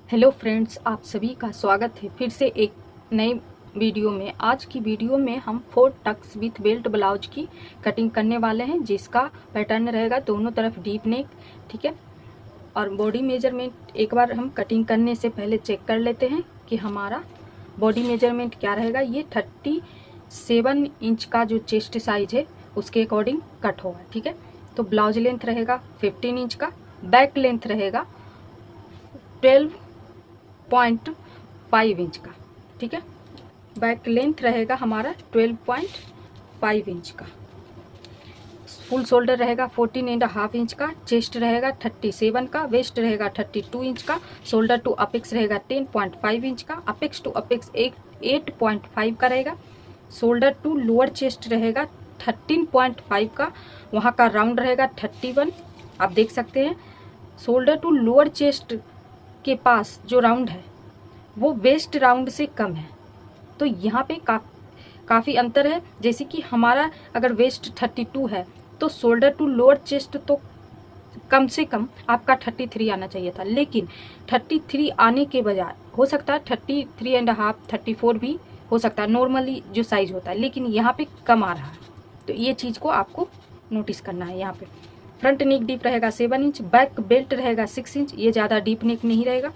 Hello friends, आप सभी का स्वागत है फिर से एक नए वीडियो में। आज की वीडियो में हम 4 टक्स विथ बेल्ट ब्लाउज की कटिंग करने वाले हैं, जिसका पैटर्न रहेगा दोनों तरफ डीप नेक। ठीक है, और बॉडी मेजरमेंट एक बार हम कटिंग करने से पहले चेक कर लेते हैं कि हमारा बॉडी मेजरमेंट क्या रहेगा। ये 37 इंच का जो चेस्ट साइज है उसके अकॉर्डिंग कट होगा। ठीक है, तो ब्लाउज लेंथ रहेगा 15 इंच का, बैक लेंथ रहेगा 12.5 इंच का। ठीक है, बैक लेंथ रहेगा हमारा 12.5 इंच का, फुल शोल्डर रहेगा 14.5 इंच का, चेस्ट रहेगा 37 का, वेस्ट रहेगा 32 इंच का, शोल्डर टू अपेक्स रहेगा 10.5 इंच का, अपेक्स टू अपेक्स 8.5 का रहेगा, शोल्डर टू लोअर चेस्ट रहेगा 13.5 का, वहाँ का राउंड रहेगा 31। आप देख सकते हैं शोल्डर टू लोअर चेस्ट के पास जो राउंड है वो वेस्ट राउंड से कम है, तो यहाँ पे काफ़ी अंतर है। जैसे कि हमारा अगर वेस्ट 32 है तो शोल्डर टू लोअर चेस्ट तो कम से कम आपका 33 आना चाहिए था, लेकिन 33 आने के बजाय हो सकता है 33.5 34 भी हो सकता है नॉर्मली जो साइज होता है, लेकिन यहाँ पे कम आ रहा है। तो ये चीज़ को आपको नोटिस करना है। यहाँ पे फ्रंट नेक डीप रहेगा 7 इंच, बैक बेल्ट रहेगा 6 इंच, ये ज़्यादा डीप नेक नहीं रहेगा।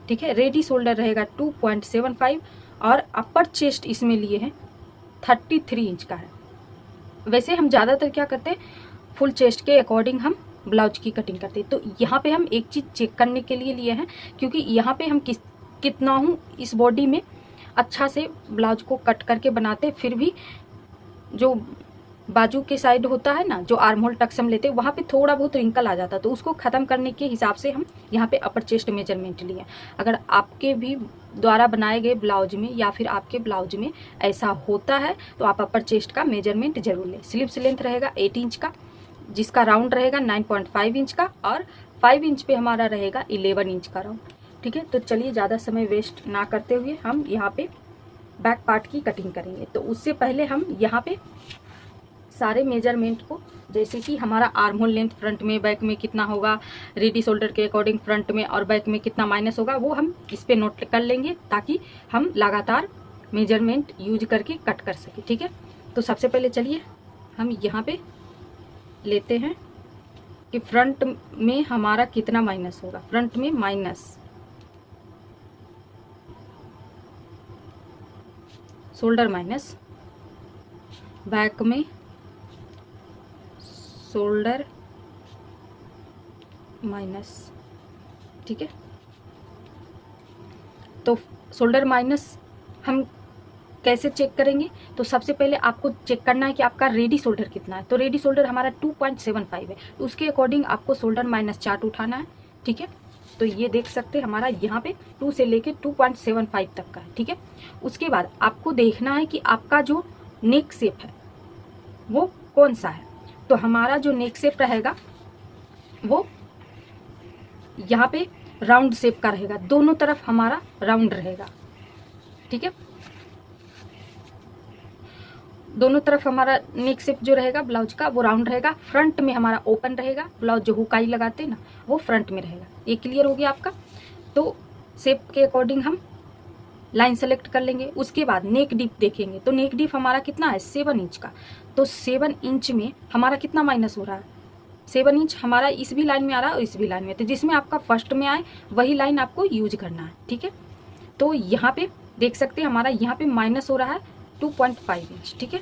ठीक है, रेडी शोल्डर रहेगा 2.75 और अपर चेस्ट इसमें लिए हैं 33 इंच का है। वैसे हम ज़्यादातर क्या करते हैं, फुल चेस्ट के अकॉर्डिंग हम ब्लाउज की कटिंग करते हैं। तो यहाँ पे हम एक चीज़ चेक करने के लिए हैं, क्योंकि यहाँ पे हम कितना हूँ इस बॉडी में अच्छा से ब्लाउज को कट करके बनाते, फिर भी जो बाजू के साइड होता है ना, जो आर्म होल टक्स हम लेते हैं, वहाँ पे थोड़ा बहुत रिंकल आ जाता है, तो उसको ख़त्म करने के हिसाब से हम यहाँ पे अपर चेस्ट मेजरमेंट लिए। अगर आपके भी द्वारा बनाए गए ब्लाउज में या फिर आपके ब्लाउज में ऐसा होता है तो आप अपर चेस्ट का मेजरमेंट जरूर लें। स्लीव्स लेंथ रहेगा 8 इंच का, जिसका राउंड रहेगा 9.5 इंच का, और 5 इंच पे हमारा रहेगा 11 इंच का राउंड। ठीक है, तो चलिए ज़्यादा समय वेस्ट ना करते हुए हम यहाँ पे बैक पार्ट की कटिंग करेंगे। तो उससे पहले हम यहाँ पे सारे मेजरमेंट को, जैसे कि हमारा आर्म होल लेंथ फ्रंट में बैक में कितना होगा, रेडी शोल्डर के अकॉर्डिंग फ्रंट में और बैक में कितना माइनस होगा, वो हम इस पे नोट कर लेंगे ताकि हम लगातार मेजरमेंट यूज करके कट कर सके। ठीक है, तो सबसे पहले चलिए हम यहाँ पे लेते हैं कि फ्रंट में हमारा कितना माइनस होगा। फ्रंट में माइनस शोल्डर माइनस, बैक में शोल्डर माइनस। ठीक है, तो शोल्डर माइनस हम कैसे चेक करेंगे, तो सबसे पहले आपको चेक करना है कि आपका रेडी शोल्डर कितना है। तो रेडी शोल्डर हमारा 2.75 है, तो उसके अकॉर्डिंग आपको शोल्डर माइनस चार्ट उठाना है। ठीक है, तो ये देख सकते हैं हमारा यहाँ पे 2 से लेके 2.75 तक का है। ठीक है, उसके बाद आपको देखना है कि आपका जो नेक शेप है वो कौन सा है। तो हमारा जो नेक शेप रहेगा वो यहाँ पे राउंड शेप का रहेगा, दोनों तरफ हमारा राउंड रहेगा। ठीक है, दोनों तरफ हमारा नेक शेप जो रहेगा ब्लाउज का वो राउंड रहेगा। फ्रंट में हमारा ओपन रहेगा, ब्लाउज जो हुकाई लगाते हैं ना वो फ्रंट में रहेगा। ये क्लियर हो गया आपका। तो शेप के अकॉर्डिंग हम लाइन सेलेक्ट कर लेंगे। उसके बाद नेक डीप देखेंगे, तो नेक डीप हमारा कितना है 7 इंच का, तो 7 इंच में हमारा कितना माइनस हो रहा है, 7 इंच हमारा इस भी लाइन में आ रहा है और इस भी लाइन में, तो जिसमें आपका फर्स्ट में आए वही लाइन आपको यूज करना है। ठीक है, तो यहाँ पे देख सकते हैं हमारा यहाँ पे माइनस हो रहा है 2.5 इंच। ठीक है,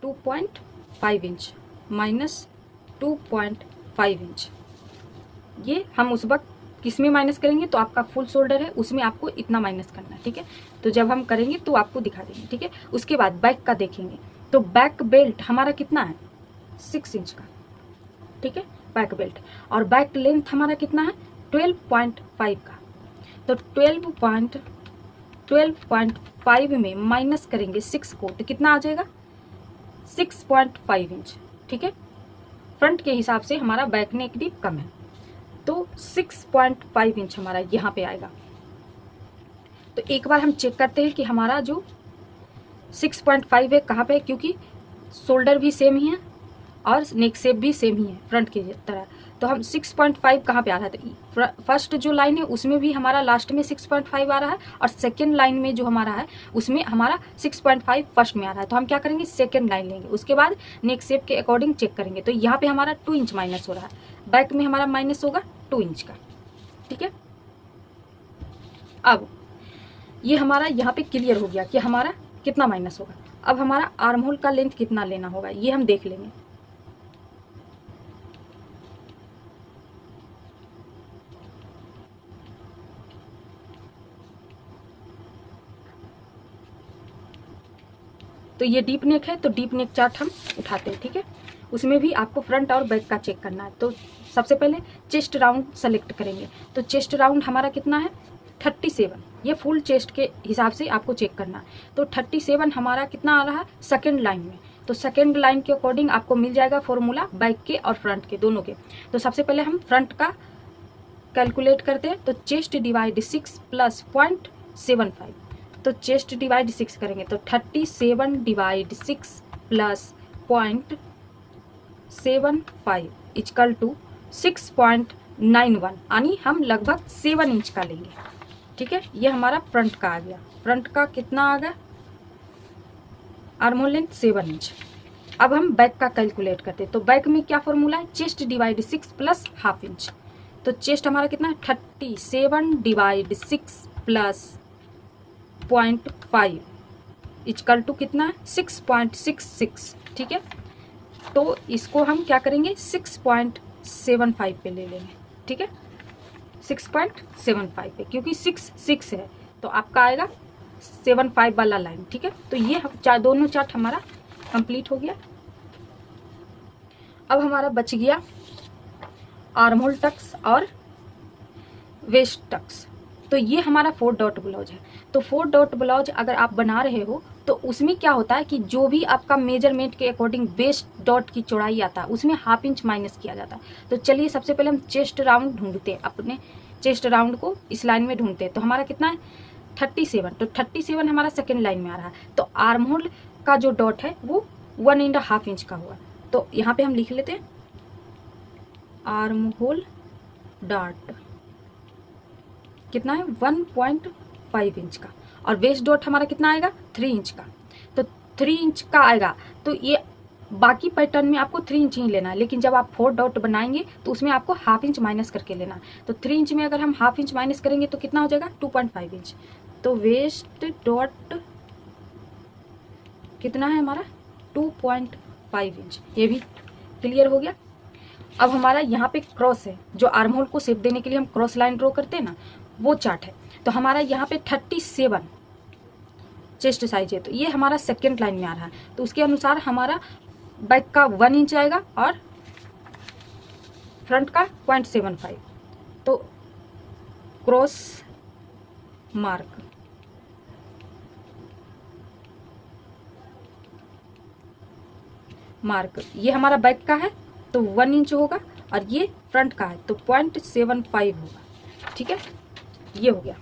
2.5 इंच माइनस 2.5 इंच, ये हम उस वक्त किस में माइनस करेंगे, तो आपका फुल शोल्डर है उसमें आपको इतना माइनस करना है। ठीक है, तो जब हम करेंगे तो आपको दिखा देंगे। ठीक है, उसके बाद बैक का देखेंगे, तो बैक बेल्ट हमारा कितना है 6 इंच का। ठीक है, बैक बेल्ट, और बैक लेंथ हमारा कितना है 12.5 का, तो 12.5 में माइनस करेंगे 6 को, तो कितना आ जाएगा 6.5 इंच। ठीक है, फ्रंट के हिसाब से हमारा बैक नेक डीप कम है, तो 6.5 इंच हमारा यहाँ पे आएगा। तो एक बार हम चेक करते हैं कि हमारा जो 6.5 है कहाँ पे है, क्योंकि शोल्डर भी सेम ही है और नेक शेप भी सेम ही है फ्रंट की तरह। तो हम 6.5 कहाँ पे आ रहा है, तो फर्स्ट जो लाइन है उसमें भी हमारा लास्ट में 6.5 आ रहा है, और सेकेंड लाइन में जो हमारा है उसमें हमारा 6.5 फर्स्ट में आ रहा है। तो हम क्या करेंगे, सेकेंड लाइन लेंगे, उसके बाद नेक्स्ट शेप के अकॉर्डिंग चेक करेंगे। तो यहाँ पे हमारा 2 इंच माइनस हो रहा है, बैक में हमारा माइनस होगा 2 इंच का, ठीक है। अब ये हमारा यहाँ पे क्लियर हो गया कि हमारा कितना माइनस होगा। अब हमारा आर्म होल का लेंथ कितना लेना होगा ये हम देख लेंगे। तो ये डीप नेक है, तो डीप नेक चार्ट हम उठाते हैं, ठीक है। उसमें भी आपको फ्रंट और बैक का चेक करना है। तो सबसे पहले चेस्ट राउंड सेलेक्ट करेंगे। तो चेस्ट राउंड हमारा कितना है, 37। ये फुल चेस्ट के हिसाब से आपको चेक करना है। तो 37 हमारा कितना आ रहा है, सेकेंड लाइन में। तो सेकेंड लाइन के अकॉर्डिंग आपको मिल जाएगा फॉर्मूला बैक के और फ्रंट के दोनों के। तो सबसे पहले हम फ्रंट का कैलकुलेट करते हैं। तो चेस्ट डिवाइड 6 प्लस 0.75, तो चेस्ट डिवाइड 6 करेंगे तो 37 डिवाइड 6 प्लस 0.75 इक्वल टू 6.91, यानी हम लगभग 7 इंच का लेंगे, ठीक है। ये हमारा फ्रंट का आ गया। फ्रंट का कितना आ गया, आर्म होल लेंथ 7 इंच। अब हम बैक का कैलकुलेट करते हैं। तो बैक में क्या फॉर्मूला है, chest divide 6 plus half inch. तो चेस्ट हमारा कितना है, 37 डिवाइड 6 प्लस 0.5 इक्वल टू कितना है, 6.66, ठीक है। तो इसको हम क्या करेंगे, 6.75 पे ले लेंगे, ठीक है। 6.75 पे, क्योंकि 6 है तो आपका आएगा 75 वाला लाइन, ठीक है। तो ये दोनों चार्ट हमारा कंप्लीट हो गया। अब हमारा बच गया आर्म होल टक्स और वेस्ट टक्स। तो ये हमारा 4 डॉट ब्लाउज है। तो 4 डॉट ब्लाउज अगर आप बना रहे हो तो उसमें क्या होता है कि जो भी आपका मेजरमेंट के अकॉर्डिंग वेस्ट डॉट की चौड़ाई आता है उसमें हाफ इंच माइनस किया जाता है। तो चलिए सबसे पहले हम चेस्ट राउंड ढूंढते हैं, अपने चेस्ट राउंड को इस लाइन में ढूंढते हैं। तो हमारा कितना है, 37। तो 37 हमारा सेकेंड लाइन में आ रहा है। तो आर्म होल का जो डॉट है वो 1.5 इंच का हुआ। तो यहाँ पे हम लिख लेते हैं आर्म होल डॉट कितना है, 1.5 इंच का, और वेस्ट डॉट हमारा कितना आएगा, 3 इंच का। तो 3 इंच का आएगा। तो ये बाकी पैटर्न में आपको 3 इंच ही लेना है, लेकिन जब आप 4 डॉट बनाएंगे तो उसमें आपको हाफ इंच माइनस करके लेना है। तो 3 इंच में अगर हम हाफ इंच माइनस करेंगे तो कितना हो जाएगा, 2.5 इंच। तो वेस्ट डॉट कितना है हमारा, 2.5 इंच। ये भी क्लियर हो गया। अब हमारा यहाँ पे क्रॉस है, जो आर्म होल को शेप देने के लिए हम क्रॉस लाइन ड्रॉ करते हैं ना, वो चार्ट है। तो हमारा यहाँ पे 37 चेस्ट साइज है। तो ये हमारा सेकेंड लाइन में आ रहा है। तो उसके अनुसार हमारा बैक का 1 इंच आएगा और फ्रंट का 0.75। तो क्रॉस मार्क, ये हमारा बैक का है तो 1 इंच होगा, और ये फ्रंट का है तो 0.75 होगा, ठीक है। ये हो गया।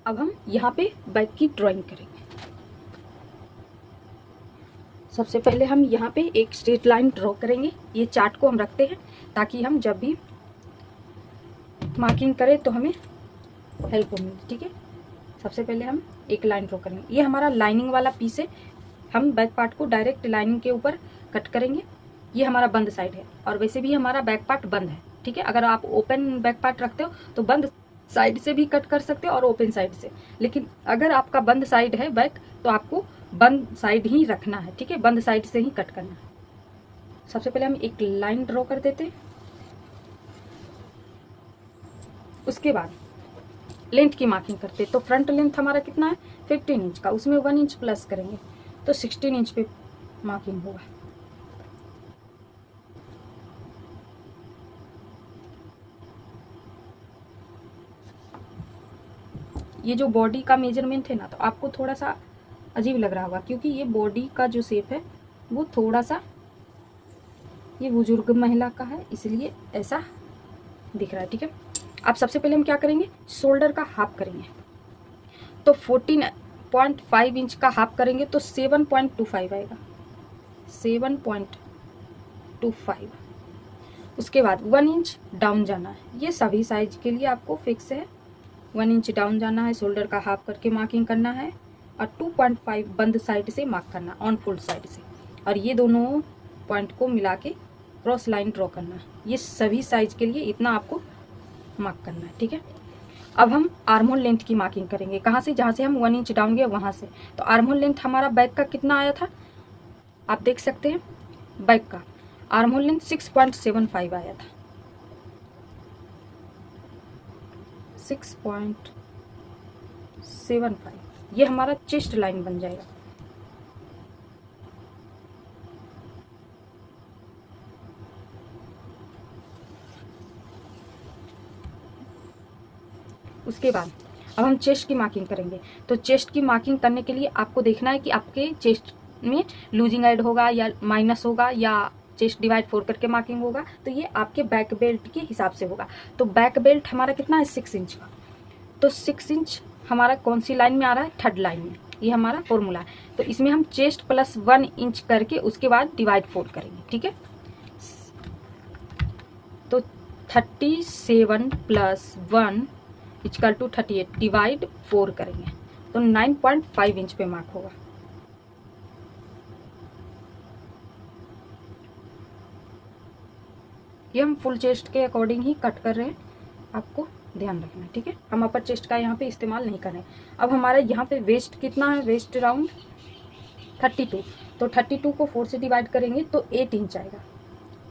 अब हम यहाँ पे बैक की ड्राइंग करेंगे। सबसे पहले हम यहाँ पे एक स्ट्रेट लाइन ड्रॉ करेंगे। ये चार्ट को हम रखते हैं ताकि हम जब भी मार्किंग करें तो हमें हेल्प हो मिले, ठीक है। सबसे पहले हम एक लाइन ड्रॉ करेंगे। ये हमारा लाइनिंग वाला पीस है। हम बैक पार्ट को डायरेक्ट लाइनिंग के ऊपर कट करेंगे। ये हमारा बंद साइड है, और वैसे भी हमारा बैक पार्ट बंद है, ठीक है। अगर आप ओपन बैक पार्ट रखते हो तो बंद साइड से भी कट कर सकते हो और ओपन साइड से, लेकिन अगर आपका बंद साइड है बैक तो आपको बंद साइड ही रखना है, ठीक है। बंद साइड से ही कट करना है। सबसे पहले हम एक लाइन ड्रॉ कर देते हैं। उसके बाद लेंथ की मार्किंग करते हैं। तो फ्रंट लेंथ हमारा कितना है, 15 इंच का, उसमें 1 इंच प्लस करेंगे तो 16 इंच पे मार्किंग होगा। ये जो बॉडी का मेजरमेंट है ना, तो आपको थोड़ा सा अजीब लग रहा होगा, क्योंकि ये बॉडी का जो शेप है वो थोड़ा सा ये बुजुर्ग महिला का है, इसलिए ऐसा दिख रहा है, ठीक है। अब सबसे पहले हम क्या करेंगे, शोल्डर का हाफ करेंगे। तो 14.5 इंच का हाफ करेंगे तो 7.25 आएगा, 7.25। उसके बाद 1 इंच डाउन जाना है, ये सभी साइज के लिए आपको फिक्स है। 1 इंच डाउन जाना है, शोल्डर का हाफ करके मार्किंग करना है और 2.5 बंद साइड से मार्क करना, ऑन फोल्ड साइड से, और ये दोनों पॉइंट को मिला के क्रॉस लाइन ड्रॉ करना है। ये सभी साइज के लिए इतना आपको मार्क करना है, ठीक है। अब हम आर्म होल लेंथ की मार्किंग करेंगे, कहाँ से, जहाँ से हम 1 इंच डाउन गए वहाँ से। तो आर्म होल लेंथ हमारा बैक का कितना आया था, आप देख सकते हैं, बैक का आर्म होल लेंथ 6.75 आया था, 6.75। ये हमारा चेस्ट लाइन बन जाएगा। उसके बाद अब हम चेस्ट की मार्किंग करेंगे। तो चेस्ट की मार्किंग करने के लिए आपको देखना है कि आपके चेस्ट में लूजिंग ऐड होगा या माइनस होगा या चेस्ट डिवाइड 4 करके मार्किंग होगा। तो ये आपके बैक बेल्ट के हिसाब से होगा। तो बैक बेल्ट हमारा कितना है, 6 इंच का। तो 6 इंच हमारा कौन सी लाइन में आ रहा है, थर्ड लाइन में। ये हमारा फॉर्मूला है। तो इसमें हम चेस्ट प्लस 1 इंच करके उसके बाद डिवाइड 4 करेंगे, ठीक है। तो 37 प्लस 1 इक्वल टू 38 डिवाइड 4 करेंगे तो 9.5 इंच पे मार्क होगा। ये हम फुल चेस्ट के अकॉर्डिंग ही कट कर रहे हैं, आपको ध्यान रखना है, ठीक है। हम अपर चेस्ट का यहाँ पे इस्तेमाल नहीं कर रहे हैं। अब हमारे यहाँ पे वेस्ट कितना है, वेस्ट राउंड 32। तो 32 को 4 से डिवाइड करेंगे तो 8 इंच आएगा।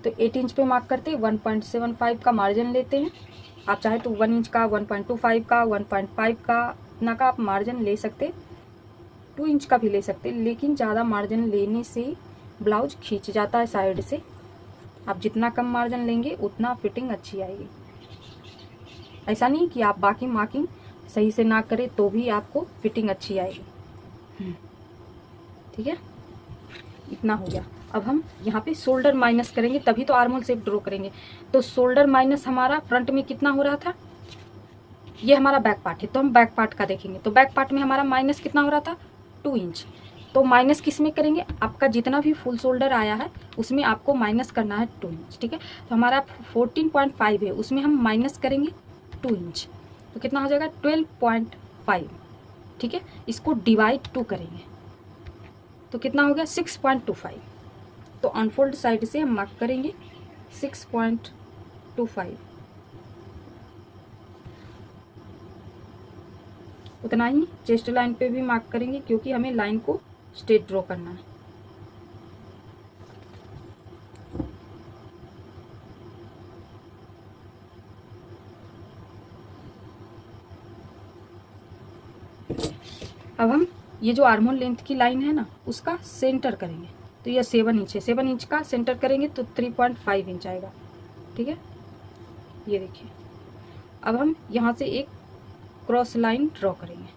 तो 8 इंच पे मार्क करते 1.75 का मार्जिन लेते हैं। आप चाहे तो 1 इंच का, 1.25 का, 1.5 का इतना का आप मार्जिन ले सकते, 2 इंच का भी ले सकते, लेकिन ज़्यादा मार्जिन लेने से ब्लाउज खींच जाता है साइड से। आप जितना कम मार्जिन लेंगे उतना फिटिंग अच्छी आएगी। ऐसा नहीं कि आप बाकी मार्किंग सही से ना करें तो भी आपको फिटिंग अच्छी आएगी, ठीक है। इतना हो गया। अब हम यहाँ पे शोल्डर माइनस करेंगे, तभी तो आर्म होल शेप ड्रॉ करेंगे। तो शोल्डर माइनस हमारा फ्रंट में कितना हो रहा था, ये हमारा बैक पार्ट है तो हम बैक पार्ट का देखेंगे। तो बैक पार्ट में हमारा माइनस कितना हो रहा था, 2 इंच। तो माइनस किस में करेंगे, आपका जितना भी फुल शोल्डर आया है उसमें आपको माइनस करना है 2 इंच, ठीक है। तो हमारा 14.5 है, उसमें हम माइनस करेंगे 2 इंच, तो कितना हो जाएगा 12.5, ठीक है। इसको डिवाइड 2 करेंगे तो कितना हो गया 6.25। तो अनफोल्ड साइड से हम मार्क करेंगे 6.25, उतना ही चेस्ट लाइन पे भी मार्क करेंगे क्योंकि हमें लाइन को स्ट्रेट ड्रॉ करना है। अब हम ये जो आर्म होल लेंथ की लाइन है ना उसका सेंटर करेंगे। तो ये 7 इंच है, 7 इंच का सेंटर करेंगे तो 3.5 इंच आएगा, ठीक है। ये देखिए, अब हम यहाँ से एक क्रॉस लाइन ड्रॉ करेंगे।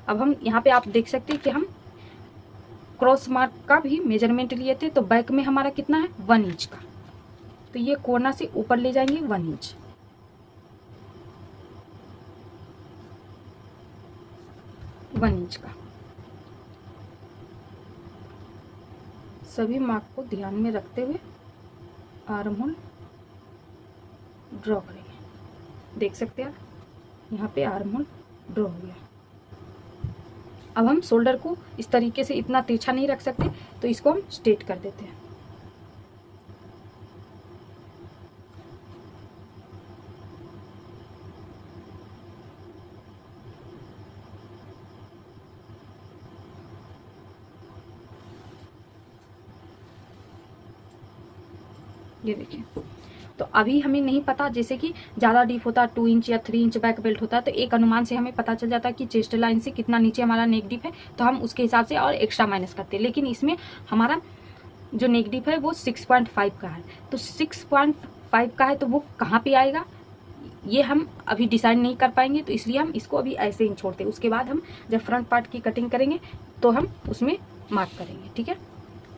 अब हम यहाँ पे आप देख सकते हैं कि हम क्रॉस मार्क का भी मेजरमेंट लिए थे। तो बैक में हमारा कितना है, 1 इंच का। तो ये कोना से ऊपर ले जाएंगे 1 इंच, का। सभी मार्क को ध्यान में रखते हुए आर्म होल ड्रॉ करेंगे। देख सकते हैं आप, यहाँ पे आर्म होल ड्रॉ हो गया। अब हम शोल्डर को इस तरीके से इतना तिरछा नहीं रख सकते तो इसको हम स्ट्रेट कर देते हैं। ये देखिए, तो अभी हमें नहीं पता, जैसे कि ज़्यादा डीप होता 2 इंच या 3 इंच बैक बेल्ट होता है तो एक अनुमान से हमें पता चल जाता है कि चेस्ट लाइन से कितना नीचे हमारा नेक डीप है, तो हम उसके हिसाब से और एक्स्ट्रा माइनस करते हैं। लेकिन इसमें हमारा जो नेक डीप है वो 6.5 का है। तो 6.5 का है तो वो कहाँ पे आएगा ये हम अभी डिसाइड नहीं कर पाएंगे, तो इसलिए हम इसको अभी ऐसे ही छोड़ते हैं। उसके बाद हम जब फ्रंट पार्ट की कटिंग करेंगे तो हम उसमें मार्क करेंगे, ठीक है।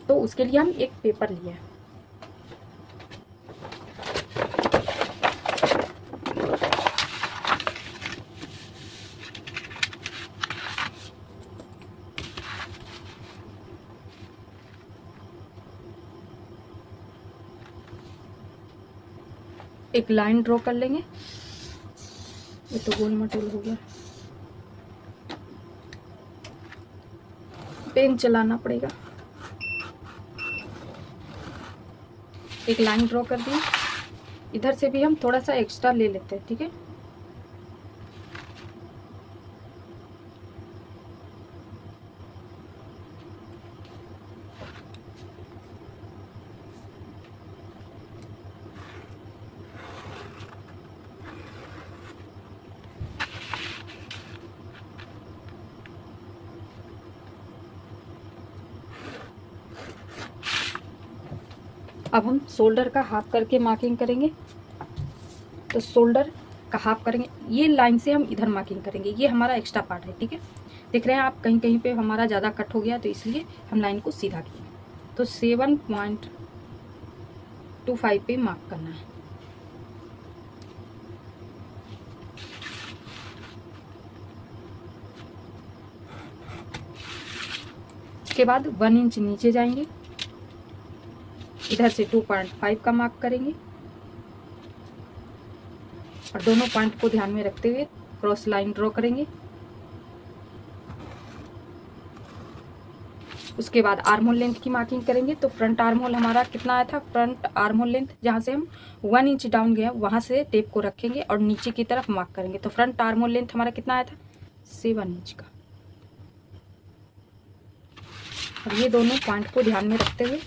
तो उसके लिए हम एक पेपर लिए हैं। एक लाइन ड्रॉ कर लेंगे। ये तो गोल मटोल हो गया, पेन चलाना पड़ेगा। एक लाइन ड्रॉ कर दी। इधर से भी हम थोड़ा सा एक्स्ट्रा ले लेते हैं, ठीक है। अब हम शोल्डर का हाफ करके मार्किंग करेंगे। तो शोल्डर का हाफ करेंगे, ये लाइन से हम इधर मार्किंग करेंगे। ये हमारा एक्स्ट्रा पार्ट है, ठीक है। देख रहे हैं आप, कहीं कहीं पे हमारा ज़्यादा कट हो गया, तो इसलिए हम लाइन को सीधा किए। तो 7.25 पे मार्क करना है। उसके बाद 1 इंच नीचे जाएंगे, इधर से 2.5 का मार्क करेंगे और दोनों पॉइंट को ध्यान में रखते हुए क्रॉस लाइन ड्रॉ करेंगे। उसके बाद आर्म होल लेंथ की मार्किंग करेंगे। तो फ्रंट आर्म होल हमारा कितना आया था, फ्रंट आर्म होल लेंथ जहाँ से हम 1 इंच डाउन गए वहाँ से टेप को रखेंगे और नीचे की तरफ मार्क करेंगे। तो फ्रंट आर्म होल लेंथ हमारा कितना आया था, 7 इंच का। और ये दोनों पॉइंट को ध्यान में रखते हुए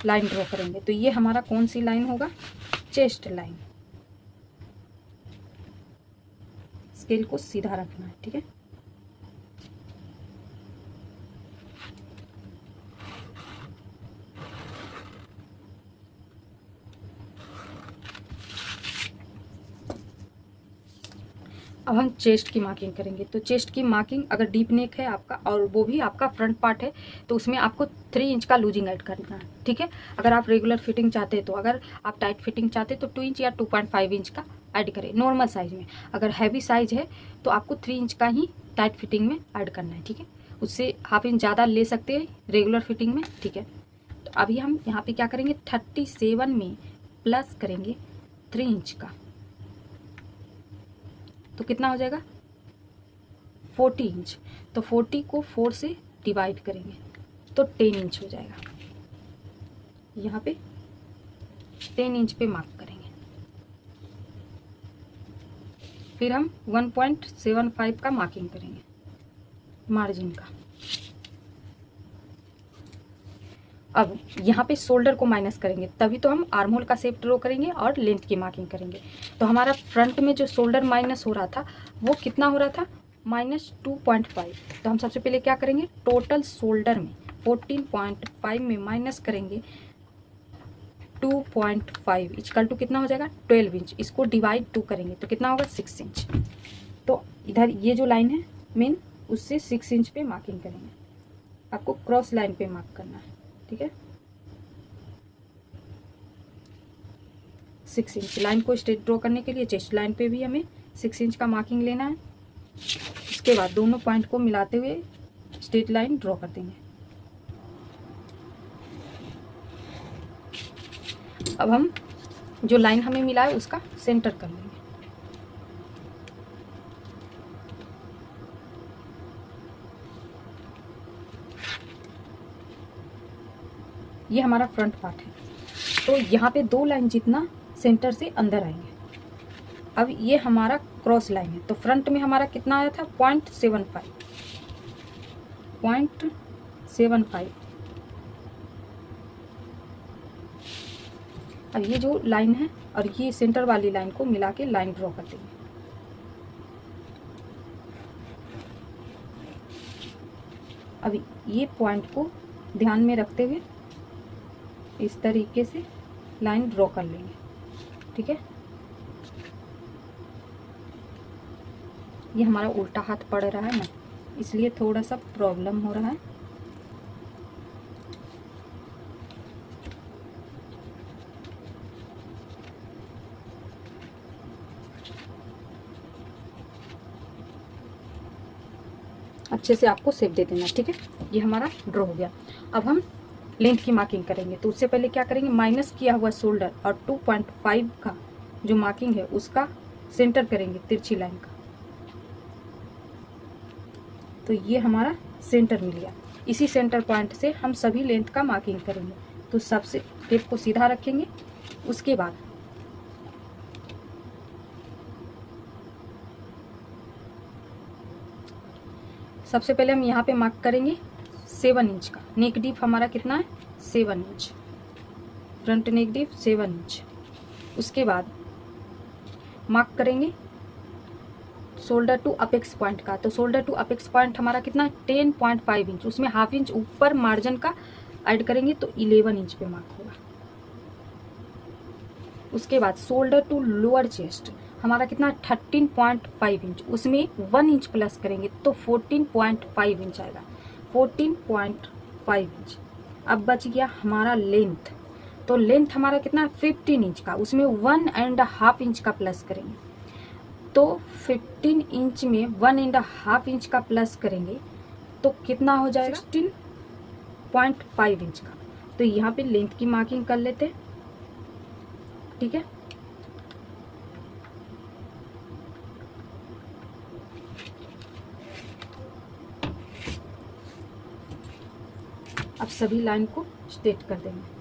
लाइन ड्रॉ करेंगे। तो ये हमारा कौन सी लाइन होगा, चेस्ट लाइन। स्केल को सीधा रखना है, ठीक है। अब हम चेस्ट की मार्किंग करेंगे। तो चेस्ट की मार्किंग, अगर डीप नेक है आपका और वो भी आपका फ्रंट पार्ट है, तो उसमें आपको 3 इंच का लूजिंग ऐड करना है, ठीक है। अगर आप रेगुलर फिटिंग चाहते हैं तो, अगर आप टाइट फिटिंग चाहते हैं तो 2 इंच या 2.5 इंच का ऐड करें नॉर्मल साइज में। अगर हैवी साइज है तो आपको 3 इंच का ही टाइट फिटिंग में ऐड करना है, ठीक है। उससे हाफ इंच ज़्यादा ले सकते हैं रेगुलर फिटिंग में, ठीक है। तो अभी हम यहाँ पे क्या करेंगे, 37 में प्लस करेंगे 3 इंच का, तो कितना हो जाएगा 40 इंच। तो 40 को 4 से डिवाइड करेंगे तो 10 इंच हो जाएगा। यहाँ पे 10 इंच पे मार्क करेंगे। फिर हम 1.75 का मार्किंग करेंगे मार्जिन का। अब यहाँ पे शोल्डर को माइनस करेंगे, तभी तो हम आर्म होल का शेप ड्रॉ करेंगे और लेंथ की मार्किंग करेंगे। तो हमारा फ्रंट में जो शोल्डर माइनस हो रहा था वो कितना हो रहा था, -2.5। तो हम सबसे पहले क्या करेंगे, टोटल शोल्डर में 14.5 में माइनस करेंगे 2.5 इक्वल टू कितना हो जाएगा 12 इंच। इसको डिवाइड 2 करेंगे तो कितना होगा 6 इंच। तो इधर ये जो लाइन है मेन, उससे 6 इंच पे मार्किंग करेंगे। आपको क्रॉस लाइन पे मार्क करना है, ठीक है। 6 इंच लाइन को स्ट्रेट ड्रॉ करने के लिए चेस्ट लाइन पे भी हमें 6 इंच का मार्किंग लेना है। उसके बाद दोनों पॉइंट को मिलाते हुए स्ट्रेट लाइन ड्रॉ कर देंगे। अब हम जो लाइन हमें मिला है उसका सेंटर कर लेंगे। ये हमारा फ्रंट पार्ट है। तो यहाँ पे 2 लाइन जितना सेंटर से अंदर आएंगे। अब ये हमारा क्रॉस लाइन है। तो फ्रंट में हमारा कितना आया था 0.75। अब ये जो लाइन है और ये सेंटर वाली लाइन को मिला के लाइन ड्रॉ कर देंगे। अब ये पॉइंट को ध्यान में रखते हुए इस तरीके से लाइन ड्रॉ कर लेंगे, ठीक है। ये हमारा उल्टा हाथ पड़ रहा है ना, इसलिए थोड़ा सा प्रॉब्लम हो रहा है। अच्छे से आपको शेप दे देना, ठीक है। ये हमारा ड्रॉ हो गया। अब हम लेंथ की मार्किंग करेंगे। तो उससे पहले क्या करेंगे, माइनस किया हुआ शोल्डर और 2.5 का जो मार्किंग है उसका सेंटर करेंगे तिरछी लाइन का, तो ये हमारा सेंटर मिल गया। इसी सेंटर पॉइंट से हम सभी लेंथ का मार्किंग करेंगे। तो सबसे टेप को सीधा रखेंगे, उसके बाद सबसे पहले हम यहाँ पे मार्क करेंगे 7 इंच का। नेक डीप हमारा कितना है 7 इंच, फ्रंट नेक डीप 7 इंच। उसके बाद मार्क करेंगे शोल्डर टू अपेक्स पॉइंट का। तो शोल्डर टू अपेक्स पॉइंट हमारा कितना है 10.5 इंच, उसमें हाफ इंच ऊपर मार्जिन का ऐड करेंगे तो 11 इंच पे मार्क होगा। उसके बाद शोल्डर टू लोअर चेस्ट हमारा कितना 13.5 इंच, उसमें 1 इंच प्लस करेंगे तो 14.5 इंच आएगा, 14.5 इंच। अब बच गया हमारा लेंथ। तो लेंथ हमारा कितना 15 इंच का, उसमें 1.5 इंच का प्लस करेंगे। तो 15 इंच में 1.5 इंच का प्लस करेंगे तो कितना हो जाएगा 16.5 इंच का। तो यहाँ पे लेंथ की मार्किंग कर लेते हैं, ठीक है। अब सभी लाइन को स्ट्रेट कर देंगे।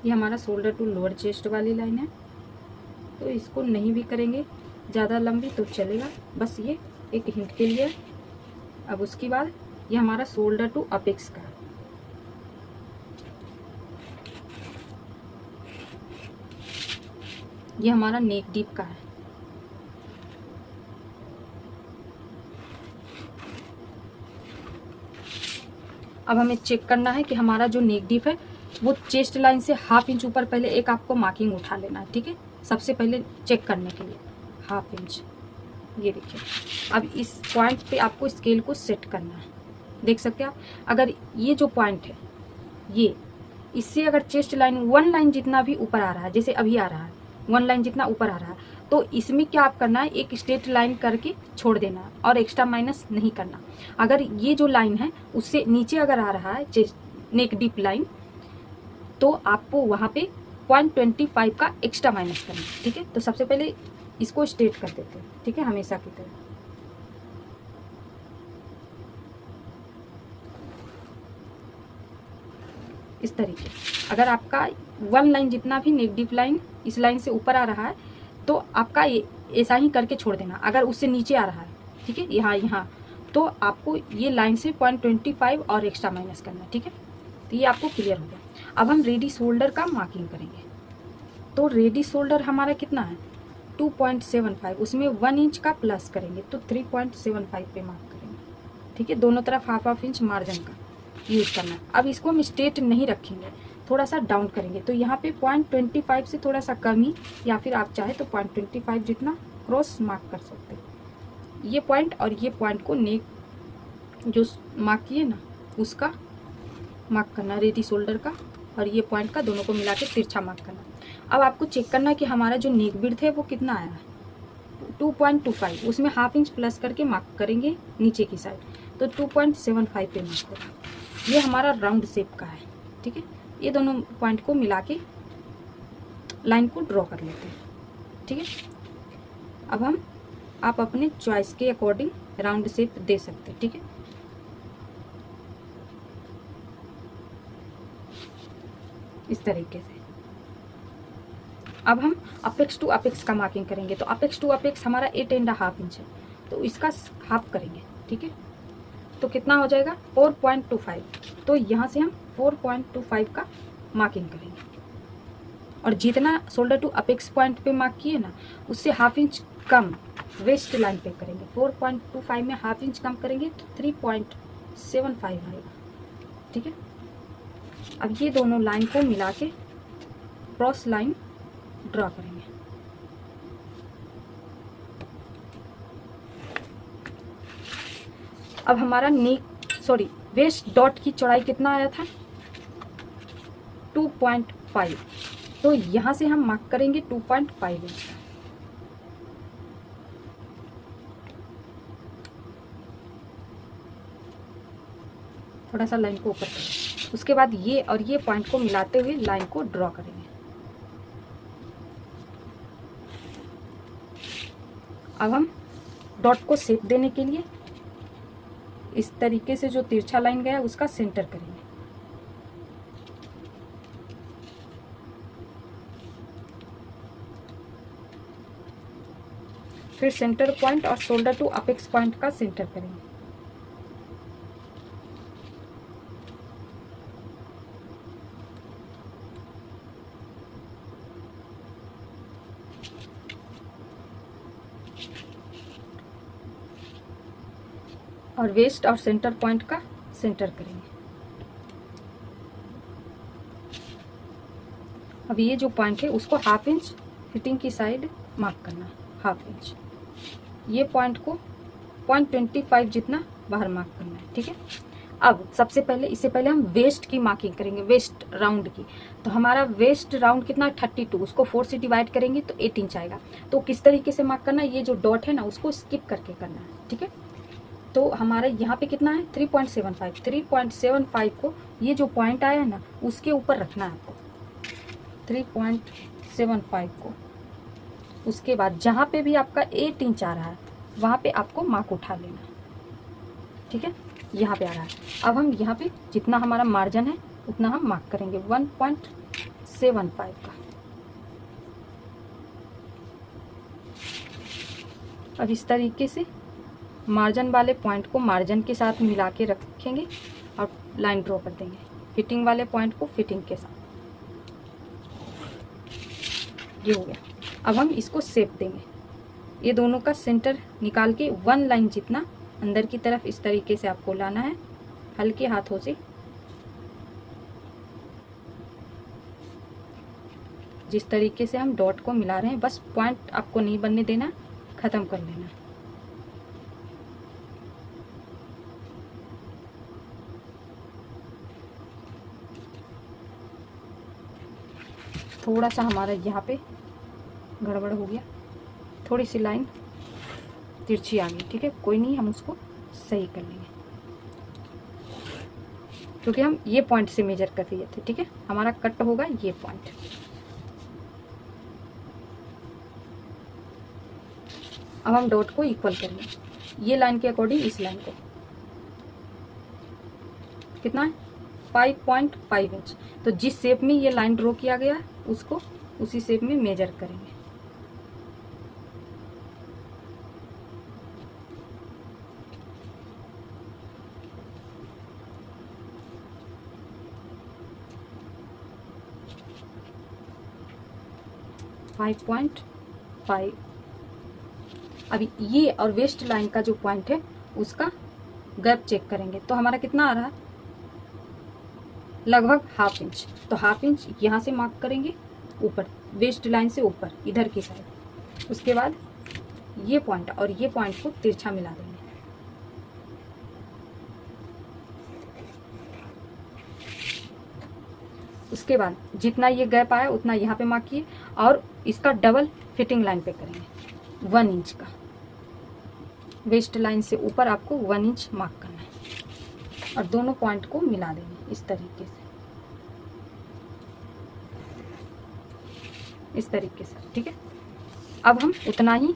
ये हमारा शोल्डर टू लोअर चेस्ट वाली लाइन है, तो इसको नहीं भी करेंगे ज़्यादा लंबी तो चलेगा, बस ये एक हिंट के लिए। अब उसके बाद ये हमारा शोल्डर टू अपेक्स का, ये हमारा नेक डीप का है। अब हमें चेक करना है कि हमारा जो नेक डीप है वो चेस्ट लाइन से हाफ इंच ऊपर पहले एक आपको मार्किंग उठा लेना है, ठीक है। सबसे पहले चेक करने के लिए हाफ इंच, ये देखिए। अब इस पॉइंट पे आपको स्केल को सेट करना है, देख सकते हैं आप। अगर ये जो पॉइंट है ये, इससे अगर चेस्ट लाइन 1 लाइन जितना भी ऊपर आ रहा है, जैसे अभी आ रहा है 1 लाइन जितना ऊपर आ रहा है, तो इसमें क्या आप करना है एक स्ट्रेट लाइन करके छोड़ देना और एक्स्ट्रा माइनस नहीं करना। अगर ये जो लाइन है उससे नीचे अगर आ रहा है चेस्ट नेक डीप लाइन, तो आपको वहाँ पे 0.25 का एक्स्ट्रा माइनस करना है, ठीक है। तो सबसे पहले इसको स्ट्रेट कर देते हैं, ठीक है, हमेशा की तरह। इस तरीके अगर आपका 1 लाइन जितना भी नेक डीप लाइन इस लाइन से ऊपर आ रहा है तो आपका ऐसा ही करके छोड़ देना। अगर उससे नीचे आ रहा है, ठीक है, यहाँ तो आपको ये लाइन से 0.25 और एक्स्ट्रा माइनस करना, ठीक है। तो ये आपको क्लियर हो गया। अब हम रेडी शोल्डर का मार्किंग करेंगे। तो रेडी शोल्डर हमारा कितना है 2.75, उसमें 1 इंच का प्लस करेंगे तो 3.75 पे मार्क करेंगे, ठीक है। दोनों तरफ हाफ इंच मार्जिन का यूज़ करना है। अब इसको हम स्ट्रेट नहीं रखेंगे, थोड़ा सा डाउन करेंगे। तो यहाँ पे 0.25 से थोड़ा सा कम ही, या फिर आप चाहे तो 0.25 जितना क्रॉस मार्क कर सकते हैं। ये पॉइंट और ये पॉइंट को नेक जो मार्क किए ना उसका मार्क करना, रेडी शोल्डर का और ये पॉइंट का, दोनों को मिला के तिरछा मार्क करना। अब आपको चेक करना है कि हमारा जो नेक विड्थ है वो कितना आया है 2.25, उसमें हाफ इंच प्लस करके मार्क करेंगे नीचे की साइड, तो 2.75 पे मार्क होगा। ये हमारा राउंड शेप का है, ठीक है। ये दोनों पॉइंट को मिला के लाइन को ड्रॉ कर लेते हैं, ठीक है। अब आप अपने चॉइस के अकॉर्डिंग राउंड शेप दे सकते हैं, ठीक है। इस तरीके से अब हम अपेक्स टू अपेक्स का मार्किंग करेंगे। तो अपेक्स टू अपेक्स हमारा 8.5 इंच है, तो इसका हाफ करेंगे, ठीक है। तो कितना हो जाएगा 4.25। तो यहाँ से हम 4.25 का मार्किंग करेंगे और जितना शोल्डर टू अपेक्स पॉइंट पे मार्क किए ना उससे हाफ इंच कम वेस्ट लाइन पे करेंगे। 4.25 में हाफ इंच कम करेंगे तो 3.75 आएगा, ठीक है। अब ये दोनों लाइन को मिला के क्रॉस लाइन ड्रॉ करेंगे। अब हमारा वेस्ट डॉट की चौड़ाई कितना आया था 2.5, तो यहाँ से हम मार्क करेंगे 2.5 इंच का। थोड़ा सा लाइन को ऊपर करेंगे। उसके बाद ये और ये पॉइंट को मिलाते हुए लाइन को ड्रॉ करेंगे। अब हम डॉट को शेप देने के लिए इस तरीके से जो तिरछा लाइन गया उसका सेंटर करेंगे। फिर सेंटर पॉइंट और शोल्डर टू अपेक्स पॉइंट का सेंटर करेंगे। और वेस्ट और सेंटर पॉइंट का सेंटर करेंगे। अब ये जो पॉइंट है उसको 1/2 इंच फिटिंग की साइड मार्क करना, 1/2 इंच। ये पॉइंट को 0.25 जितना बाहर मार्क करना है, ठीक है। अब सबसे पहले इससे पहले हम वेस्ट की मार्किंग करेंगे, वेस्ट राउंड की। तो हमारा वेस्ट राउंड कितना 32, उसको 4 से डिवाइड करेंगे तो 8 इंच आएगा। तो किस तरीके से मार्क करना है, ये जो डॉट है ना उसको स्किप करके करना है, ठीक है। तो हमारा यहाँ पे कितना है 3.75, 3.75 को ये जो पॉइंट आया है ना उसके ऊपर रखना है आपको, 3.75 को। उसके बाद जहाँ पे भी आपका 8 इंच आ रहा है वहाँ पे आपको मार्क उठा लेना, ठीक है। यहाँ पे आ रहा है। अब हम यहाँ पे जितना हमारा मार्जिन है उतना हम मार्क करेंगे 1.75 का। अब इस तरीके से मार्जिन वाले पॉइंट को मार्जिन के साथ मिला के रखेंगे और लाइन ड्रॉ कर देंगे, फिटिंग वाले पॉइंट को फिटिंग के साथ। ये हो गया। अब हम इसको शेप देंगे। ये दोनों का सेंटर निकाल के 1 लाइन जितना अंदर की तरफ इस तरीके से आपको लाना है, हल्के हाथों से। जिस तरीके से हम डॉट को मिला रहे हैं, बस पॉइंट आपको नहीं बनने देना, खत्म कर लेना। थोड़ा सा हमारा यहाँ पे गड़बड़ हो गया, थोड़ी सी लाइन तिरछी आ गई, ठीक है, कोई नहीं, हम उसको सही कर लेंगे क्योंकि हम ये पॉइंट से मेजर कर रहे थे, ठीक है। हमारा कट होगा ये पॉइंट। अब हम डॉट को इक्वल करेंगे ये लाइन के अकॉर्डिंग इस लाइन को। कितना है 5.5 इंच। तो जिस शेप में ये लाइन ड्रॉ किया गया उसको उसी शेप में मेजर करेंगे। फाइव 5.5। अभी ये और वेस्ट लाइन का जो पॉइंट है उसका गैप चेक करेंगे तो हमारा कितना आ रहा है, लगभग 1/2 इंच। तो 1/2 इंच यहाँ से मार्क करेंगे ऊपर, वेस्ट लाइन से ऊपर इधर की साइड। उसके बाद ये पॉइंट और ये पॉइंट को तिरछा मिला देंगे। उसके बाद जितना ये गैप आया उतना यहाँ पे मार्क किए और इसका डबल फिटिंग लाइन पे करेंगे 1 इंच का। वेस्ट लाइन से ऊपर आपको 1 इंच मार्क करना है और दोनों पॉइंट को मिला देंगे इस तरीके से, इस तरीके से, ठीक है। अब हम उतना ही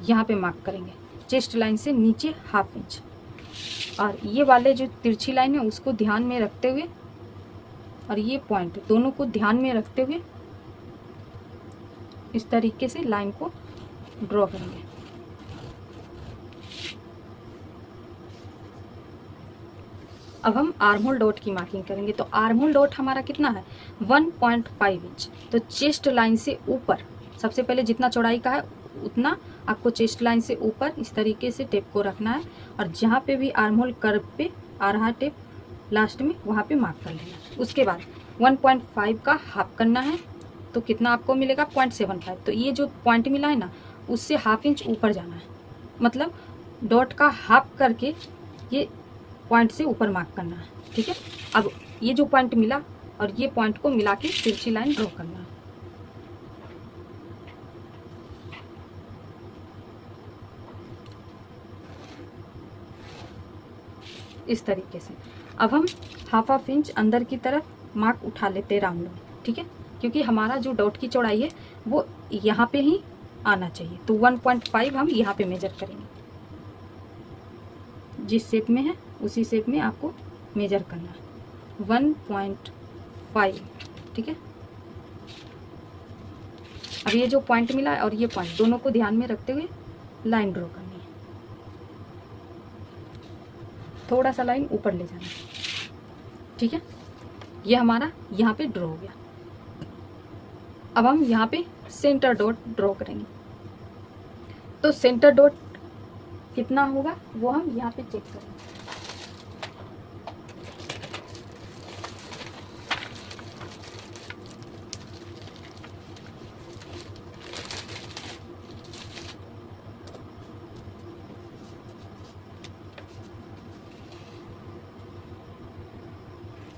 यहाँ पे मार्क करेंगे, चेस्ट लाइन से नीचे 1/2 इंच। और ये वाले जो तिरछी लाइन है उसको ध्यान में रखते हुए और ये पॉइंट दोनों को ध्यान में रखते हुए इस तरीके से लाइन को ड्रॉ करेंगे। अब हम आर्म होल डॉट की मार्किंग करेंगे। तो आर्म होल डॉट हमारा कितना है 1.5 इंच। तो चेस्ट लाइन से ऊपर सबसे पहले जितना चौड़ाई का है उतना आपको चेस्ट लाइन से ऊपर इस तरीके से टेप को रखना है और जहाँ पे भी आर्म होल कर्व पे आ रहा टेप लास्ट में वहाँ पे मार्क कर लेना। उसके बाद 1.5 का हाफ करना है तो कितना आपको मिलेगा 0.75। तो ये जो पॉइंट मिला है ना उससे 1/2 इंच ऊपर जाना है, मतलब डॉट का हाफ करके ये पॉइंट से ऊपर मार्क करना है, ठीक है। अब ये जो पॉइंट मिला और ये पॉइंट को मिला के तिरछी लाइन ड्रॉ करना है। इस तरीके से। अब हम हाफ इंच अंदर की तरफ मार्क उठा लेते हैं राउंड में, ठीक है, क्योंकि हमारा जो डॉट की चौड़ाई है वो यहाँ पे ही आना चाहिए। तो 1.5 हम यहाँ पे मेजर करेंगे, जिस शेप में है उसी शेप में आपको मेजर करना है, 1.5, ठीक है। अब ये जो पॉइंट मिला है और ये पॉइंट दोनों को ध्यान में रखते हुए लाइन ड्रॉ करनी है, थोड़ा सा लाइन ऊपर ले जाना है, ठीक है। ये हमारा यहाँ पे ड्रॉ हो गया। अब हम यहाँ पे सेंटर डॉट ड्रॉ करेंगे। तो सेंटर डॉट कितना होगा वो हम यहाँ पे चेक करेंगे।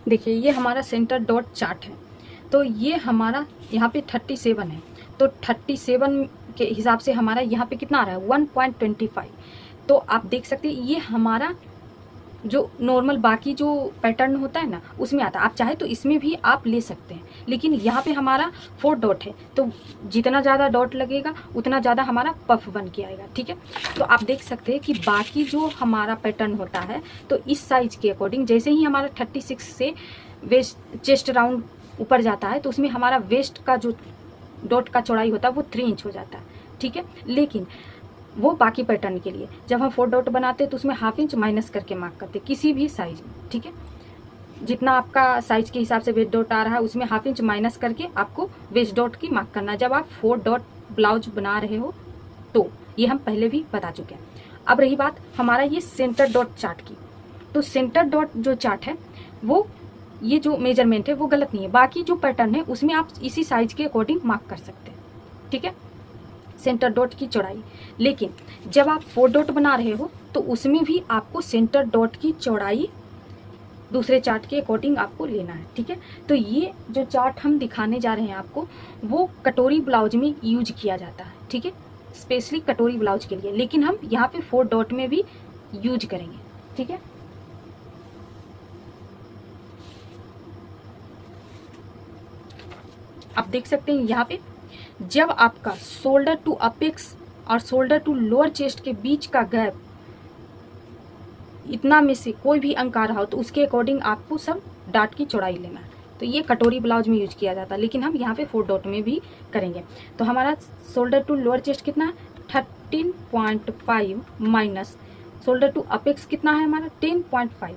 देखिए ये हमारा सेंटर डॉट चार्ट है। तो ये हमारा यहाँ पे 37 है। तो 37 के हिसाब से हमारा यहाँ पे कितना आ रहा है 1.25। तो आप देख सकते हैं ये हमारा जो नॉर्मल बाकी जो पैटर्न होता है ना उसमें आता है। आप चाहे तो इसमें भी आप ले सकते हैं, लेकिन यहाँ पे हमारा 4 डॉट है, तो जितना ज़्यादा डॉट लगेगा उतना ज़्यादा हमारा पफ बन के आएगा, ठीक है। तो आप देख सकते हैं कि बाकी जो हमारा पैटर्न होता है तो इस साइज के अकॉर्डिंग जैसे ही हमारा 36 से वेस्ट चेस्ट राउंड ऊपर जाता है तो उसमें हमारा वेस्ट का जो डॉट का चौड़ाई होता है वो 3 इंच हो जाता है, ठीक है। लेकिन वो बाकी पैटर्न के लिए जब हम 4 डॉट बनाते हैं तो उसमें हाफ इंच माइनस करके मार्क करते हैं किसी भी साइज में, ठीक है। जितना आपका साइज के हिसाब से वेस्ट डॉट आ रहा है उसमें हाफ इंच माइनस करके आपको वेस्ट डॉट की मार्क करना है जब आप 4 डॉट ब्लाउज बना रहे हो। तो ये हम पहले भी बता चुके हैं। अब रही बात हमारा ये सेंटर डॉट चार्ट की, तो सेंटर डॉट जो चार्ट है वो ये जो मेजरमेंट है वो गलत नहीं है। बाकी जो पैटर्न है उसमें आप इसी साइज के अकॉर्डिंग मार्क कर सकते हैं, ठीक है, सेंटर डॉट की चौड़ाई। लेकिन जब आप 4 डॉट बना रहे हो तो उसमें भी आपको सेंटर डॉट की चौड़ाई दूसरे चार्ट के अकॉर्डिंग आपको लेना है, ठीक है। तो ये जो चार्ट हम दिखाने जा रहे हैं आपको वो कटोरी ब्लाउज में यूज किया जाता है, ठीक है, स्पेशली कटोरी ब्लाउज के लिए। लेकिन हम यहाँ पे 4 डॉट में भी यूज करेंगे, ठीक है। आप देख सकते हैं यहाँ पे जब आपका शोल्डर टू अपेक्स और शोल्डर टू लोअर चेस्ट के बीच का गैप इतना में से कोई भी अंक आ रहा हो तो उसके अकॉर्डिंग आपको सब डाट की चौड़ाई लेना है। तो ये कटोरी ब्लाउज में यूज किया जाता है, लेकिन हम यहाँ पे 4 डॉट में भी करेंगे। तो हमारा शोल्डर टू लोअर चेस्ट कितना है 13.5 माइनस शोल्डर टू अपेक्स कितना है हमारा 10.5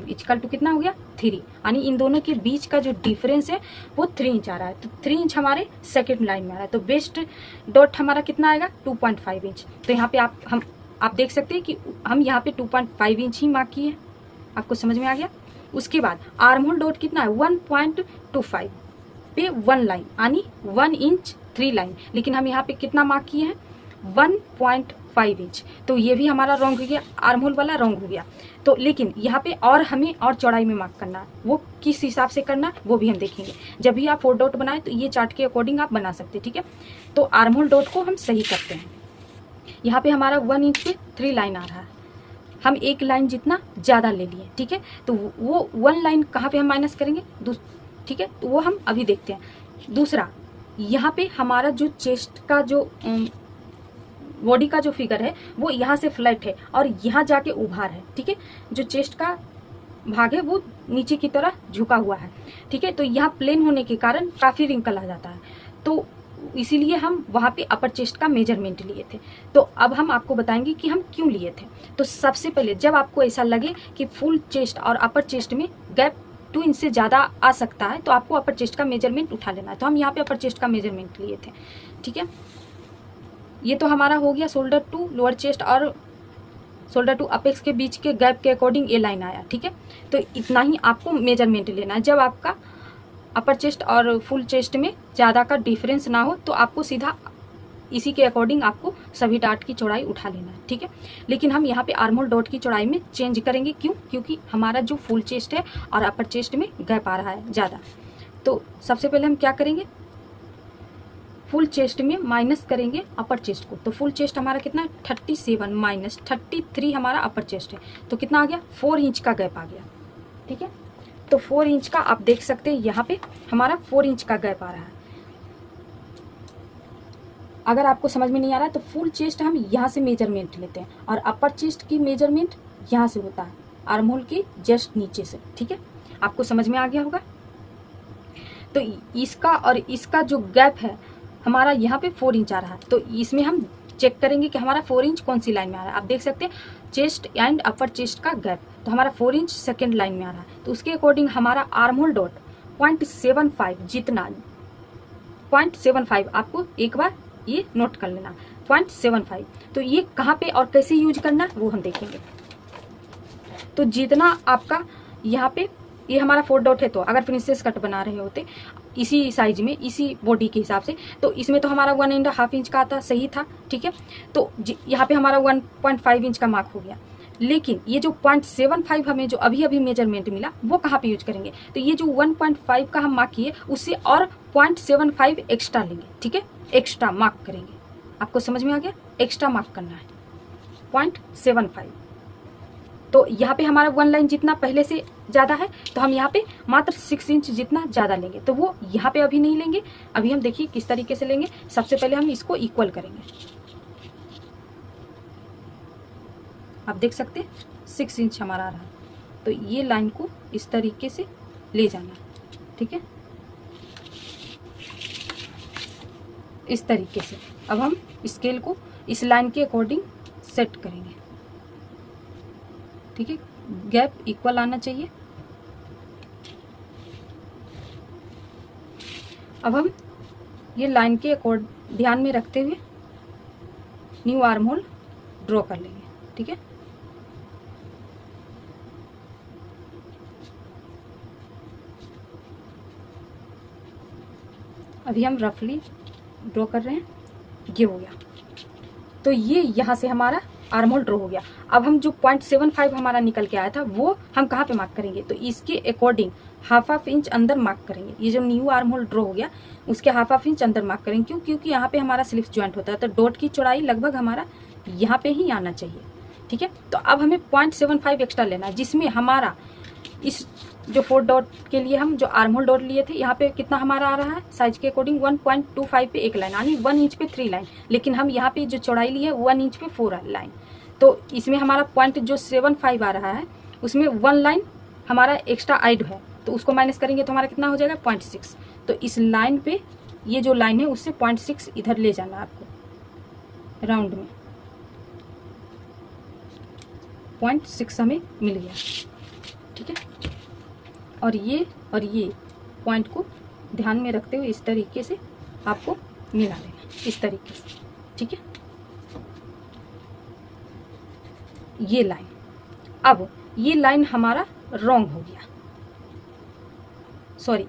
इक्वल टू कितना हो गया 3, यानी इन दोनों के बीच का जो डिफरेंस है वो 3 इंच आ रहा है। तो 3 इंच हमारे सेकेंड लाइन में आ रहा है। तो वेस्ट डॉट हमारा कितना आएगा 2.5 इंच। तो यहाँ पे आप देख सकते हैं कि हम यहाँ पे 2.5 इंच ही मार्क किए हैं। आपको समझ में आ गया। उसके बाद आर्म होल डॉट कितना है 1.25 पे 1 लाइन, यानी 1 इंच 3 लाइन, लेकिन हम यहाँ पे कितना मार्क किए हैं 1.5 इंच। तो ये भी हमारा रॉन्ग हो गया, आर्म होल वाला रॉन्ग हो गया। तो लेकिन यहाँ पे और हमें और चौड़ाई में मार्क करना है, वो किस हिसाब से करना है वो भी हम देखेंगे। जब भी आप 4 डॉट बनाए तो ये चार्ट के अकॉर्डिंग आप बना सकते हैं, ठीक है। तो आर्म होल डॉट को हम सही करते हैं। यहाँ पे हमारा 1 इंच पे 3 लाइन आ रहा है, हम 1 लाइन जितना ज़्यादा ले लिए, ठीक है। तो वो 1 लाइन कहाँ पे हम माइनस करेंगे ठीक है, तो वो हम अभी देखते हैं। दूसरा यहाँ पे हमारा जो चेस्ट का जो बॉडी का जो फिगर है वो यहाँ से फ्लैट है और यहाँ जाके उभार है, ठीक है। जो चेस्ट का भाग है वो नीचे की तरह झुका हुआ है, ठीक है। तो यहाँ प्लेन होने के कारण काफ़ी रिंकल आ जाता है, तो इसीलिए हम वहाँ पे अपर चेस्ट का मेजरमेंट लिए थे। तो अब हम आपको बताएंगे कि हम क्यों लिए थे। तो सबसे पहले जब आपको ऐसा लगे कि फुल चेस्ट और अपर चेस्ट में गैप 2 इंच से ज़्यादा आ सकता है तो आपको अपर चेस्ट का मेजरमेंट उठा लेना है। तो हम यहाँ पे अपर चेस्ट का मेजरमेंट लिए थे, ठीक है। ये तो हमारा हो गया शोल्डर टू लोअर चेस्ट और शोल्डर टू अपेक्स के बीच के गैप के अकॉर्डिंग ये लाइन आया, ठीक है। तो इतना ही आपको मेजरमेंट लेना है। जब आपका अपर चेस्ट और फुल चेस्ट में ज़्यादा का डिफरेंस ना हो तो आपको सीधा इसी के अकॉर्डिंग आपको सभी डाट की चौड़ाई उठा लेना है, ठीक है। लेकिन हम यहाँ पे आर्म होल डॉट की चौड़ाई में चेंज करेंगे, क्यों? क्योंकि हमारा जो फुल चेस्ट है और अपर चेस्ट में गैप आ रहा है ज़्यादा। तो सबसे पहले हम क्या करेंगे फुल चेस्ट में माइनस करेंगे अपर चेस्ट को, तो फुल चेस्ट हमारा कितना है 37 माइनस 33 हमारा अपर चेस्ट है, तो कितना आ गया 4 इंच का गैप आ गया। ठीक है, तो 4 इंच का आप देख सकते हैं यहाँ पे हमारा 4 इंच का गैप आ रहा है। अगर आपको समझ में नहीं आ रहा है तो फुल चेस्ट हम यहाँ से मेजरमेंट लेते हैं और अपर चेस्ट की मेजरमेंट यहाँ से होता है, आर्म होल की जस्ट नीचे से। ठीक है, आपको समझ में आ गया होगा। तो इसका और इसका जो गैप है हमारा यहाँ पे 4 इंच आ रहा है, तो इसमें हम चेक करेंगे कि हमारा 4 इंच कौन सी लाइन में आ रहा है। आप देख सकते हैं चेस्ट एंड अपर चेस्ट का गैप, तो हमारा 4 इंच सेकेंड लाइन में आ रहा है, तो उसके अकॉर्डिंग हमारा आर्म होल डॉट 0.75 जितना 0.75 आपको एक बार ये नोट कर लेना 0.75। तो ये कहाँ पे और कैसे यूज करना वो हम देखेंगे। तो जितना आपका यहाँ पे ये हमारा 4 डॉट है, तो अगर प्रिंसेस कट बना रहे होते इसी साइज में इसी बॉडी के हिसाब से, तो इसमें तो हमारा 1.5 इंच का आता सही था। ठीक है, तो यहाँ पे हमारा 1.5 इंच का मार्क हो गया, लेकिन ये जो 0.75 हमें जो अभी अभी मेजरमेंट मिला वो कहाँ पे यूज करेंगे, तो ये जो 1.5 का हम मार्क किए उससे और 0.75 एक्स्ट्रा लेंगे। ठीक है, एक्स्ट्रा मार्क करेंगे। आपको समझ में आ गया, एक्स्ट्रा मार्क करना है 0.75। तो यहाँ पे हमारा 1 लाइन जितना पहले से ज़्यादा है, तो हम यहाँ पे मात्र 6 इंच जितना ज़्यादा लेंगे, तो वो यहाँ पे अभी नहीं लेंगे। अभी हम देखिए किस तरीके से लेंगे। सबसे पहले हम इसको इक्वल करेंगे। आप देख सकते हैं 6 इंच हमारा आ रहा है, तो ये लाइन को इस तरीके से ले जाना। ठीक है, इस तरीके से अब हम स्केल को इस लाइन के अकॉर्डिंग सेट करेंगे। ठीक है, गैप इक्वल आना चाहिए। अब हम ये लाइन के अकॉर्ड ध्यान में रखते हुए न्यू आर्म होल ड्रॉ कर लेंगे। ठीक है, अभी हम रफली ड्रॉ कर रहे हैं, ये हो गया। तो ये यहाँ से हमारा आर्म होल ड्रॉ हो गया। अब हम जो 0.75 हमारा निकल के आया था वो हम कहाँ पे मार्क करेंगे, तो इसके अकॉर्डिंग हाफ इंच अंदर मार्क करेंगे। ये जो न्यू आर्म होल ड्रॉ हो गया उसके हाफ इंच अंदर मार्क करेंगे। क्यों? क्योंकि यहाँ पे हमारा स्लिप ज्वाइंट होता है, तो डॉट की चौड़ाई लगभग हमारा यहाँ पे ही आना चाहिए। ठीक है, तो अब हमें 0.75 एक्स्ट्रा लेना है, जिसमें हमारा इस जो 4 डॉट के लिए हम जो आर्म होल डॉट लिए थे यहाँ पे कितना हमारा आ रहा है साइज के अकॉर्डिंग 1.25 पे एक लाइन, यानी 1 इंच पे 3 लाइन, लेकिन हम यहाँ पे जो चौड़ाई ली है 1 इंच पे 4 लाइन। तो इसमें हमारा 0.75 आ रहा है, उसमें 1 लाइन हमारा एक्स्ट्रा ऐड है, तो उसको माइनस करेंगे तो हमारा कितना हो जाएगा 0.6। तो इस लाइन पे ये जो लाइन है उससे 0.6 इधर ले जाना आपको राउंड में। 0.6 हमें मिल गया। ठीक है, और ये पॉइंट को ध्यान में रखते हुए इस तरीके से आपको मिला लेना, इस तरीके से। ठीक है, ये लाइन, अब ये लाइन हमारा रॉन्ग हो गया, सॉरी,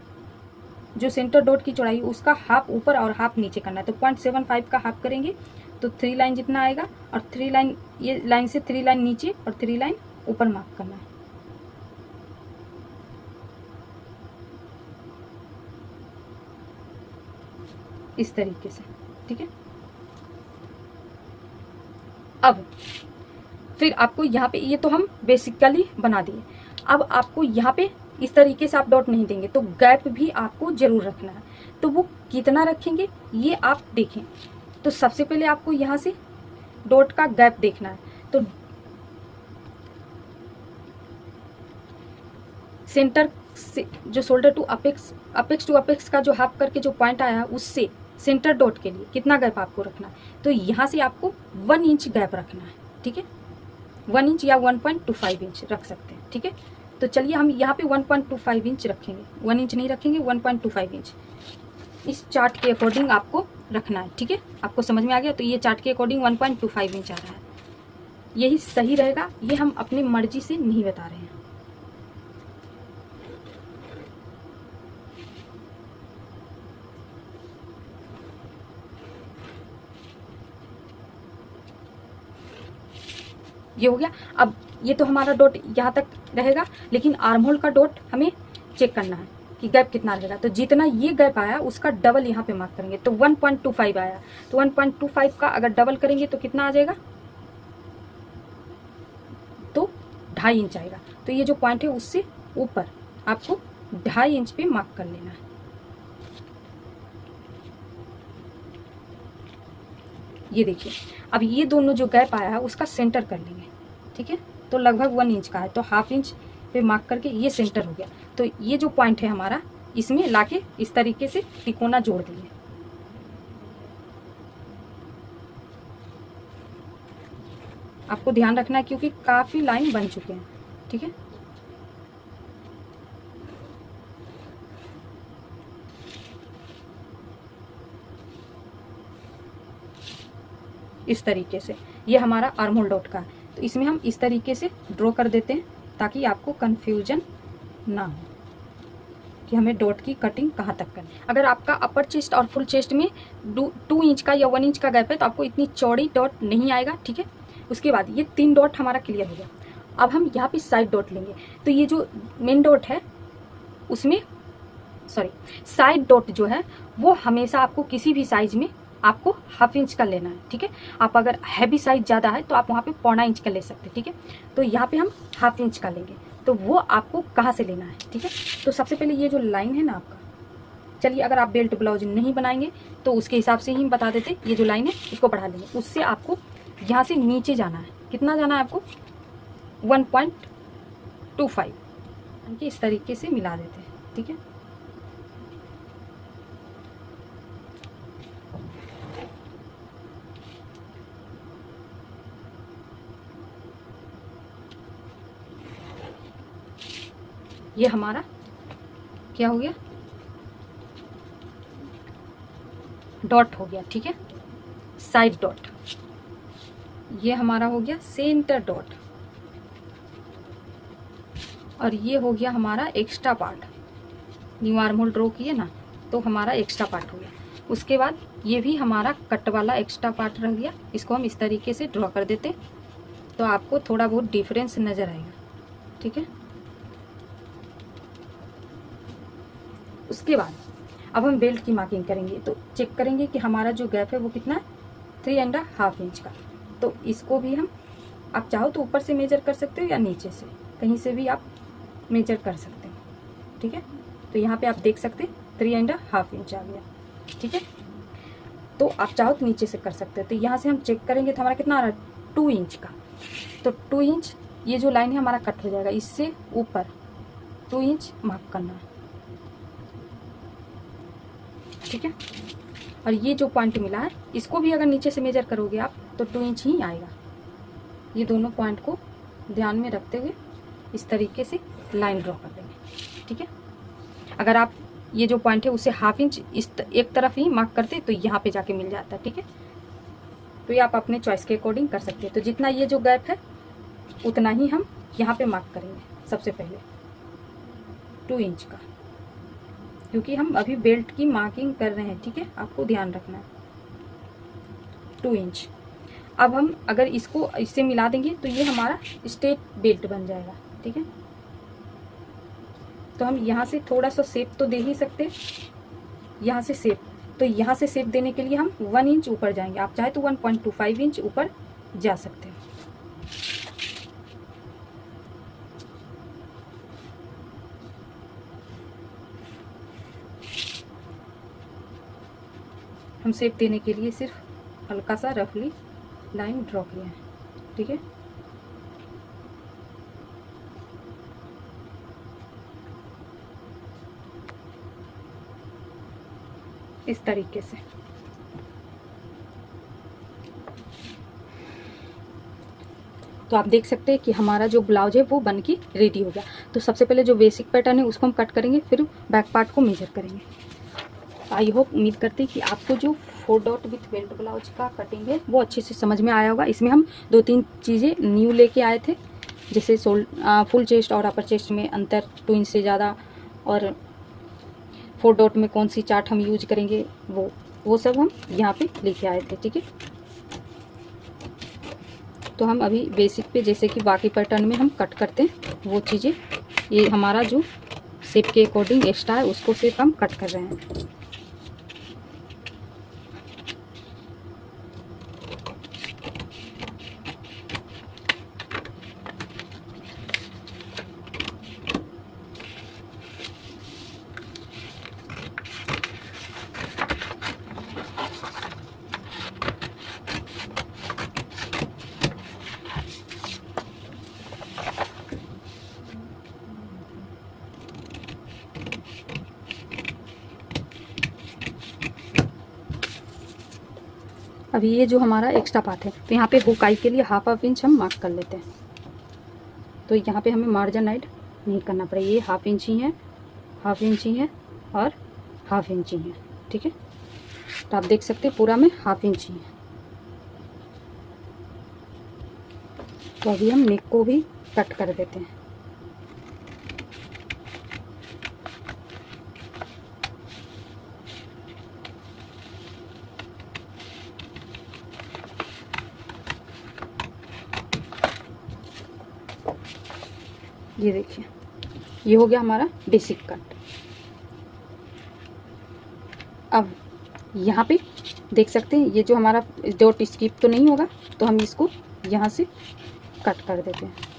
जो सेंटर डॉट की चौड़ाई उसका हाफ ऊपर और हाफ नीचे करना है, तो 0.75 का हाफ करेंगे तो 3 लाइन जितना आएगा, और 3 लाइन ये लाइन से 3 लाइन नीचे और 3 लाइन ऊपर मार्क करना है। इस तरीके से। ठीक है, अब फिर आपको यहाँ पे ये तो हम बेसिकली बना दिए। अब आपको यहाँ पे इस तरीके से आप डॉट नहीं देंगे, तो गैप भी आपको जरूर रखना है। तो वो कितना रखेंगे ये आप देखें। तो सबसे पहले आपको यहाँ से डॉट का गैप देखना है, तो सेंटर से जो shoulder to apex to apex का जो हाफ करके जो पॉइंट आया उससे सेंटर डॉट के लिए कितना गैप आपको रखना है, तो यहाँ से आपको 1 इंच गैप रखना है। ठीक है, 1 इंच या 1.25 इंच रख सकते हैं। ठीक है, तो चलिए हम यहाँ पे 1.25 इंच रखेंगे, 1 इंच नहीं रखेंगे, 1.25 इंच इस चार्ट के अकॉर्डिंग आपको रखना है। ठीक है, आपको समझ में आ गया। तो ये चार्ट के अकॉर्डिंग 1.25 इंच आ रहा है, यही सही रहेगा, ये हम अपनी मर्जी से नहीं बता रहे हैं। ये हो गया। अब ये तो हमारा डॉट यहाँ तक रहेगा, लेकिन आर्म होल का डॉट हमें चेक करना है। कि गैप कितना रहेगा, तो जितना ये गैप आया उसका डबल यहाँ पे मार्क करेंगे, तो 1.25 आया, तो 1.25 का अगर डबल करेंगे तो कितना आ जाएगा, तो 2.5 इंच आएगा। तो ये जो पॉइंट है उससे ऊपर आपको 2.5 इंच पे मार्क कर लेना है। ये देखिए, अब ये दोनों जो गैप आया है उसका सेंटर कर लेंगे, ठीक है। तो लगभग 1 इंच का है, तो 1/2 इंच पे मार्क करके ये सेंटर हो गया। तो ये जो पॉइंट है हमारा, इसमें लाके इस तरीके से तिकोना जोड़ देंगे। आपको ध्यान रखना है क्योंकि काफ़ी लाइन बन चुके हैं, ठीक है। इस तरीके से ये हमारा आर्म होल डॉट का है, तो इसमें हम इस तरीके से ड्रॉ कर देते हैं ताकि आपको कन्फ्यूजन ना हो कि हमें डॉट की कटिंग कहाँ तक करनी है। अगर आपका अपर चेस्ट और फुल चेस्ट में 2 इंच का या 1 इंच का गैप है तो आपको इतनी चौड़ी डॉट नहीं आएगा, ठीक है। उसके बाद ये 3 डॉट हमारा क्लियर हो गया। अब हम यहाँ पे साइड डॉट लेंगे, तो ये जो मेन डॉट है उसमें साइड डॉट जो है वो हमेशा आपको किसी भी साइज में आपको 1/2 इंच का लेना है, ठीक है। आप अगर हैवी साइज ज़्यादा है तो आप वहाँ पे 1.25 इंच का ले सकते हैं, ठीक है। तो यहाँ पे हम 1/2 इंच का लेंगे, तो वो आपको कहाँ से लेना है, ठीक है। तो सबसे पहले ये जो लाइन है ना आपका, चलिए अगर आप बेल्ट ब्लाउज नहीं बनाएंगे तो उसके हिसाब से ही बता देते, ये जो लाइन है इसको बढ़ा लेंगे। उससे आपको यहाँ से नीचे जाना है, कितना जाना है आपको, 1.25 इस तरीके से मिला देते हैं, ठीक है। ये हमारा क्या हो गया, डॉट हो गया, ठीक है, साइड डॉट। ये हमारा हो गया सेंटर डॉट, और ये हो गया हमारा extra part. New arm hole draw किए ना, तो हमारा एक्स्ट्रा पार्ट हो गया। उसके बाद ये भी हमारा कट वाला एक्स्ट्रा पार्ट रह गया, इसको हम इस तरीके से ड्रॉ कर देते तो आपको थोड़ा बहुत डिफरेंस नज़र आएगा, ठीक है। उसके बाद अब हम बेल्ट की मार्किंग करेंगे, तो चेक करेंगे कि हमारा जो गैप है वो कितना है, 3.5 इंच का। तो इसको भी हम, आप चाहो तो ऊपर से मेजर कर सकते हो या नीचे से, कहीं से भी आप मेजर कर सकते हैं, ठीक है। तो यहाँ पे आप देख सकते हैं 3.5 इंच आ गया, ठीक है। तो आप चाहो तो नीचे से कर सकते हो। तो यहाँ से हम चेक करेंगे तो हमारा कितना आ रहा है, 2 इंच का। तो 2 इंच ये जो लाइन है हमारा कट हो जाएगा, इससे ऊपर 2 इंच मार्क करना है, ठीक है। और ये जो पॉइंट मिला है इसको भी अगर नीचे से मेजर करोगे आप तो 2 इंच ही आएगा। ये दोनों पॉइंट को ध्यान में रखते हुए इस तरीके से लाइन ड्रॉ कर देंगे, ठीक है। अगर आप ये जो पॉइंट है उसे 1/2 इंच इस एक तरफ ही मार्क करते तो यहाँ पे जाके मिल जाता है, ठीक है। तो ये आप अपने चॉइस के अकॉर्डिंग कर सकते हैं। तो जितना ये जो गैप है उतना ही हम यहाँ पे मार्क करेंगे सबसे पहले, 2 इंच का, क्योंकि हम अभी बेल्ट की मार्किंग कर रहे हैं, ठीक है। आपको ध्यान रखना है 2 इंच। अब हम अगर इसको इससे मिला देंगे तो ये हमारा स्ट्रेट बेल्ट बन जाएगा, ठीक है। तो हम यहाँ से थोड़ा सा शेप तो दे ही सकते हैं, यहाँ से शेप, तो यहाँ से शेप देने के लिए हम 1 इंच ऊपर जाएंगे। आप चाहे तो 1.25 इंच ऊपर जा सकते हैं। हम शेप देने के लिए सिर्फ हल्का सा रफली लाइन ड्रॉ किया है, ठीक है। इस तरीके से तो आप देख सकते हैं कि हमारा जो ब्लाउज है वो बन के रेडी हो गया। तो सबसे पहले जो बेसिक पैटर्न है उसको हम कट करेंगे, फिर बैक पार्ट को मेजर करेंगे। आई होप, उम्मीद करते हैं कि आपको जो 4 डॉट विथ बेल्ट ब्लाउज का कटिंग है वो अच्छे से समझ में आया होगा। इसमें हम 2-3 चीज़ें न्यू लेके आए थे, जैसे फुल चेस्ट और अपर चेस्ट में अंतर 2 इंच से ज़्यादा, और 4 डॉट में कौन सी चार्ट हम यूज करेंगे वो सब हम यहाँ पे लेके आए थे, ठीक है। तो हम अभी बेसिक पे जैसे कि बाकी पैटर्न में हम कट करते हैं वो चीज़ें, ये हमारा जो शेप के अकॉर्डिंग एक्स्ट्रा है उसको सिर्फ हम कट कर रहे हैं। अभी ये जो हमारा एक्स्ट्रा पार्ट है, तो यहाँ पे हुकाई के लिए हाफ इंच हम मार्क कर लेते हैं। तो यहाँ पे हमें मार्जिन ऐड नहीं करना पड़ेगा, ये हाफ इंच ही है, हाफ इंच ही है और हाफ इंच ही है, ठीक है। तो आप देख सकते हैं पूरा में हाफ इंच ही है। तो अभी हम नेक को भी कट कर देते हैं। ये देखिए, ये हो गया हमारा बेसिक कट। अब यहाँ पे देख सकते हैं ये जो हमारा डॉट स्किप तो नहीं होगा, तो हम इसको यहाँ से कट कर देते हैं।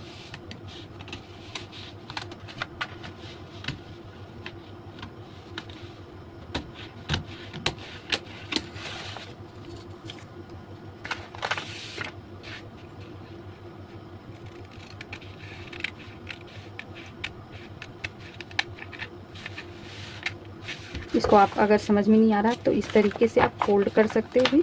इसको आप अगर समझ में नहीं आ रहा तो इस तरीके से आप फोल्ड कर सकते हो भी।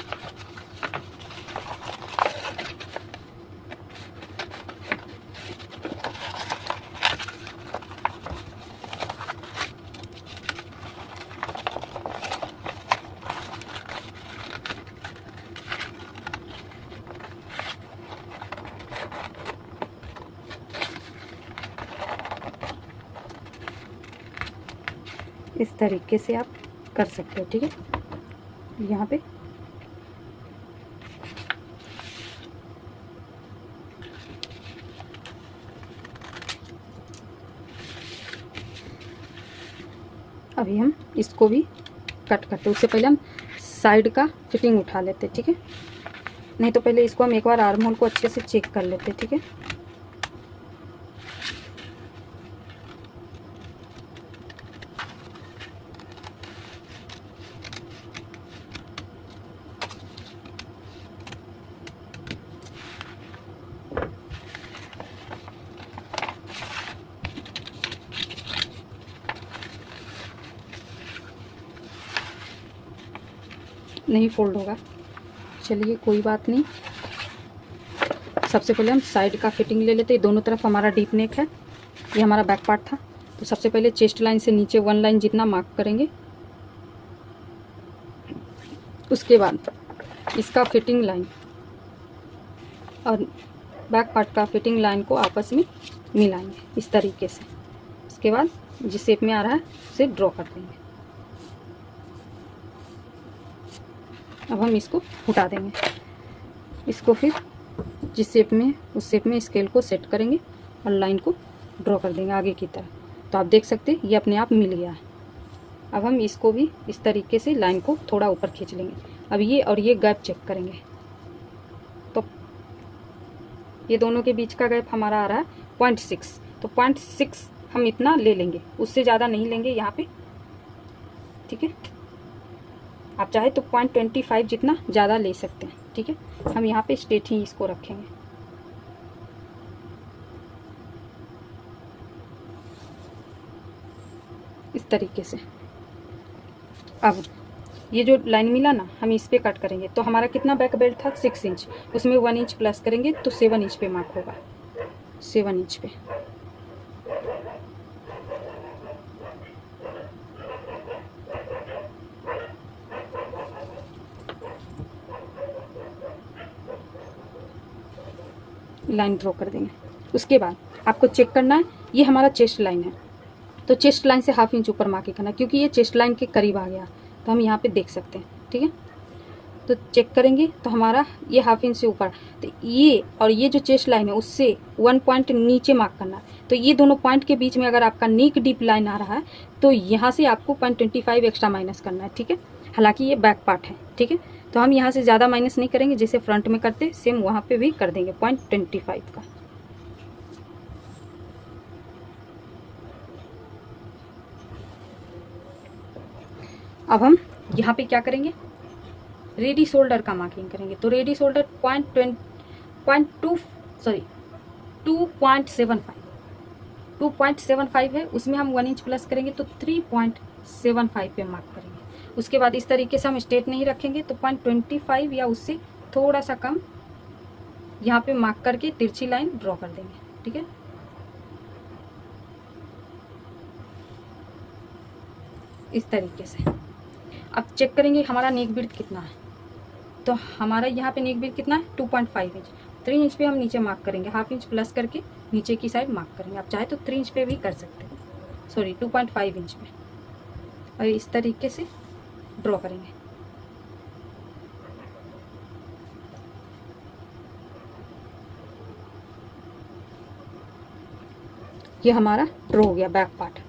इस तरीके से आप कर सकते हो, ठीक है। यहाँ पे अभी हम इसको भी कट करते, उससे पहले हम साइड का फिटिंग उठा लेते, ठीक है। नहीं तो पहले इसको हम एक बार आर्म होल को अच्छे से चेक कर लेते, ठीक है। नहीं फोल्ड होगा, चलिए कोई बात नहीं। सबसे पहले हम साइड का फिटिंग ले लेते हैं। दोनों तरफ हमारा डीप नेक है, ये हमारा बैक पार्ट था। तो सबसे पहले चेस्ट लाइन से नीचे 1 लाइन जितना मार्क करेंगे, उसके बाद इसका फिटिंग लाइन और बैक पार्ट का फिटिंग लाइन को आपस में मिलाएंगे इस तरीके से। उसके बाद जिस शेप में आ रहा है उसे ड्रॉ कर देंगे। अब हम इसको उठा देंगे, इसको फिर जिस शेप में उस शेप में स्केल को सेट करेंगे और लाइन को ड्रॉ कर देंगे आगे की तरफ। तो आप देख सकते हैं ये अपने आप मिल गया है। अब हम इसको भी इस तरीके से लाइन को थोड़ा ऊपर खींच लेंगे। अब ये और ये गैप चेक करेंगे, तो ये दोनों के बीच का गैप हमारा आ रहा है 0.6। तो 0.6 हम इतना ले लेंगे, उससे ज़्यादा नहीं लेंगे यहाँ पे, ठीक है। आप चाहे तो 0.25 जितना ज़्यादा ले सकते हैं, ठीक है। हम यहाँ पे स्ट्रेट ही इसको रखेंगे। इस तरीके से। अब ये जो लाइन मिला ना, हम इस पे कट करेंगे। तो हमारा कितना बैक बेल्ट था 6 इंच, उसमें 1 इंच प्लस करेंगे तो 7 इंच पे मार्क होगा, 7 इंच पे। लाइन ड्रॉ कर देंगे। उसके बाद आपको चेक करना है, ये हमारा चेस्ट लाइन है, तो चेस्ट लाइन से हाफ इंच ऊपर मार्किंग करना, क्योंकि ये चेस्ट लाइन के करीब आ गया। तो हम यहाँ पे देख सकते हैं, ठीक है। तो चेक करेंगे तो हमारा ये हाफ इंच से ऊपर, तो ये और ये जो चेस्ट लाइन है उससे 1 पॉइंट नीचे मार्क करना है। तो ये दोनों पॉइंट के बीच में अगर आपका नेक डीप लाइन आ रहा है तो यहाँ से आपको 0.25 एक्स्ट्रा माइनस करना है, ठीक है। हालांकि ये बैक पार्ट है, ठीक है, तो हम यहाँ से ज़्यादा माइनस नहीं करेंगे, जैसे फ्रंट में करते सेम वहाँ पे भी कर देंगे 0.25 का। अब हम यहाँ पे क्या करेंगे, रेडी शोल्डर का मार्किंग करेंगे। तो रेडी शोल्डर 2.75 है, उसमें हम 1 इंच प्लस करेंगे तो 3.75 पे मार्क करेंगे। उसके बाद इस तरीके से हम स्ट्रेट नहीं रखेंगे तो 0.25 या उससे थोड़ा सा कम यहाँ पे मार्क करके तिरछी लाइन ड्रॉ कर देंगे, ठीक है। इस तरीके से अब चेक करेंगे हमारा नेक विड्थ कितना है। तो हमारा यहाँ पे नेक विड्थ कितना है 2.5 इंच। 3 इंच पे हम नीचे मार्क करेंगे, हाफ इंच प्लस करके नीचे की साइड मार्क करेंगे। आप चाहे तो 3 इंच पे भी कर सकते हैं, सॉरी 2.5 इंच पे, और इस तरीके से ड्रॉ करेंगे। ये हमारा ड्रॉ हो गया बैक पार्ट।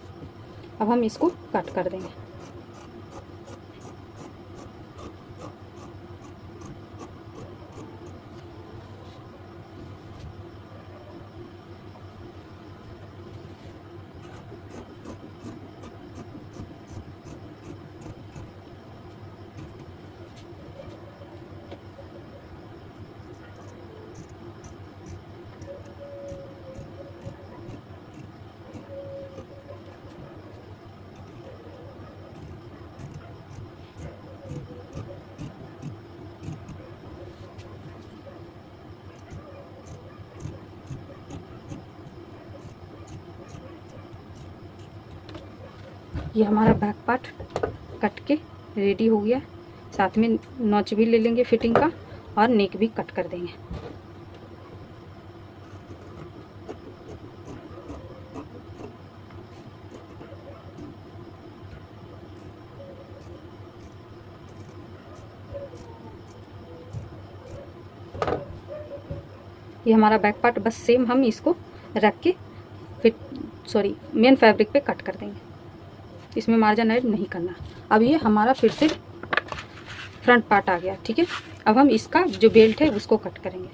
अब हम इसको कट कर देंगे। ये हमारा बैक पार्ट कट के रेडी हो गया। साथ में नॉच भी ले लेंगे फिटिंग का और नेक भी कट कर देंगे। ये हमारा बैक पार्ट बस सेम हम इसको रख के मेन फैब्रिक पे कट कर देंगे। इसमें मार्जिन ऐड नहीं करना। अब ये हमारा फिर से फ्रंट पार्ट आ गया, ठीक है। अब हम इसका जो बेल्ट है उसको कट करेंगे।